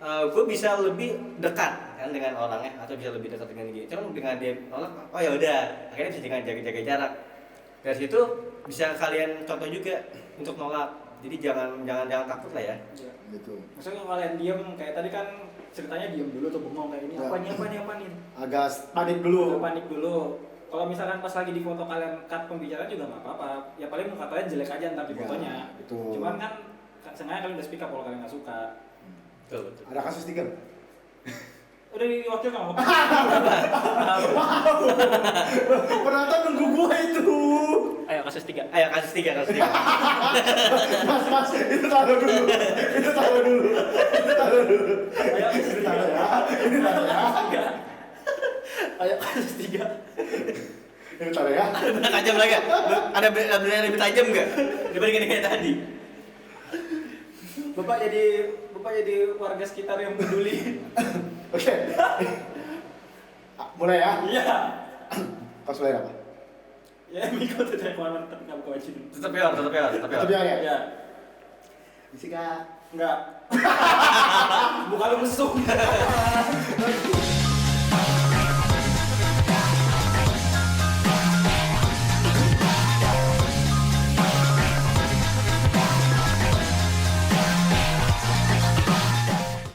gue bisa lebih dekat kan dengan orangnya atau bisa lebih dekat dengan dia. Cuma dengan dia nolak, oh ya udah, akhirnya bisa dengan jaga jarak. Dari situ bisa kalian contoh juga untuk nolak. Jadi jangan takut lah ya. Gitu. Maksudnya kalau kalian diem kayak tadi kan ceritanya diem dulu tuh bengong kayak ini Ya. apa nih. Agak panik dulu. Panik dulu. Kalau misalkan pas lagi di foto kalian cut pembicaraan juga nggak apa-apa. Ya paling muka kalian jelek aja ntar di Ya, fotonya. betul. Cuman kan sengaja kalian udah speak up kalau kalian nggak suka. Betul. Ada kasus 3. Udah diwakilkan nggak apa-apa. Penonton nunggu gua itu. Ayo kasus 3. Kasus 3. Mas, itu taruh dulu. Ayo kasus 3. Ini taruh ya. Ayo kasus 3. Ini taruh ya. Ada tajam lagi? Ada yang lebih tajam nggak dibandingin kayak tadi? Bapak jadi warga sekitar yang peduli. Oke. Mulai ya. Iya. Cosplay apa? Ya Miko tuh dari kemana tapi nggak buka baju dulu. Tetap ya. ya. Ya. Jessica. Enggak. Bukan lu mesum.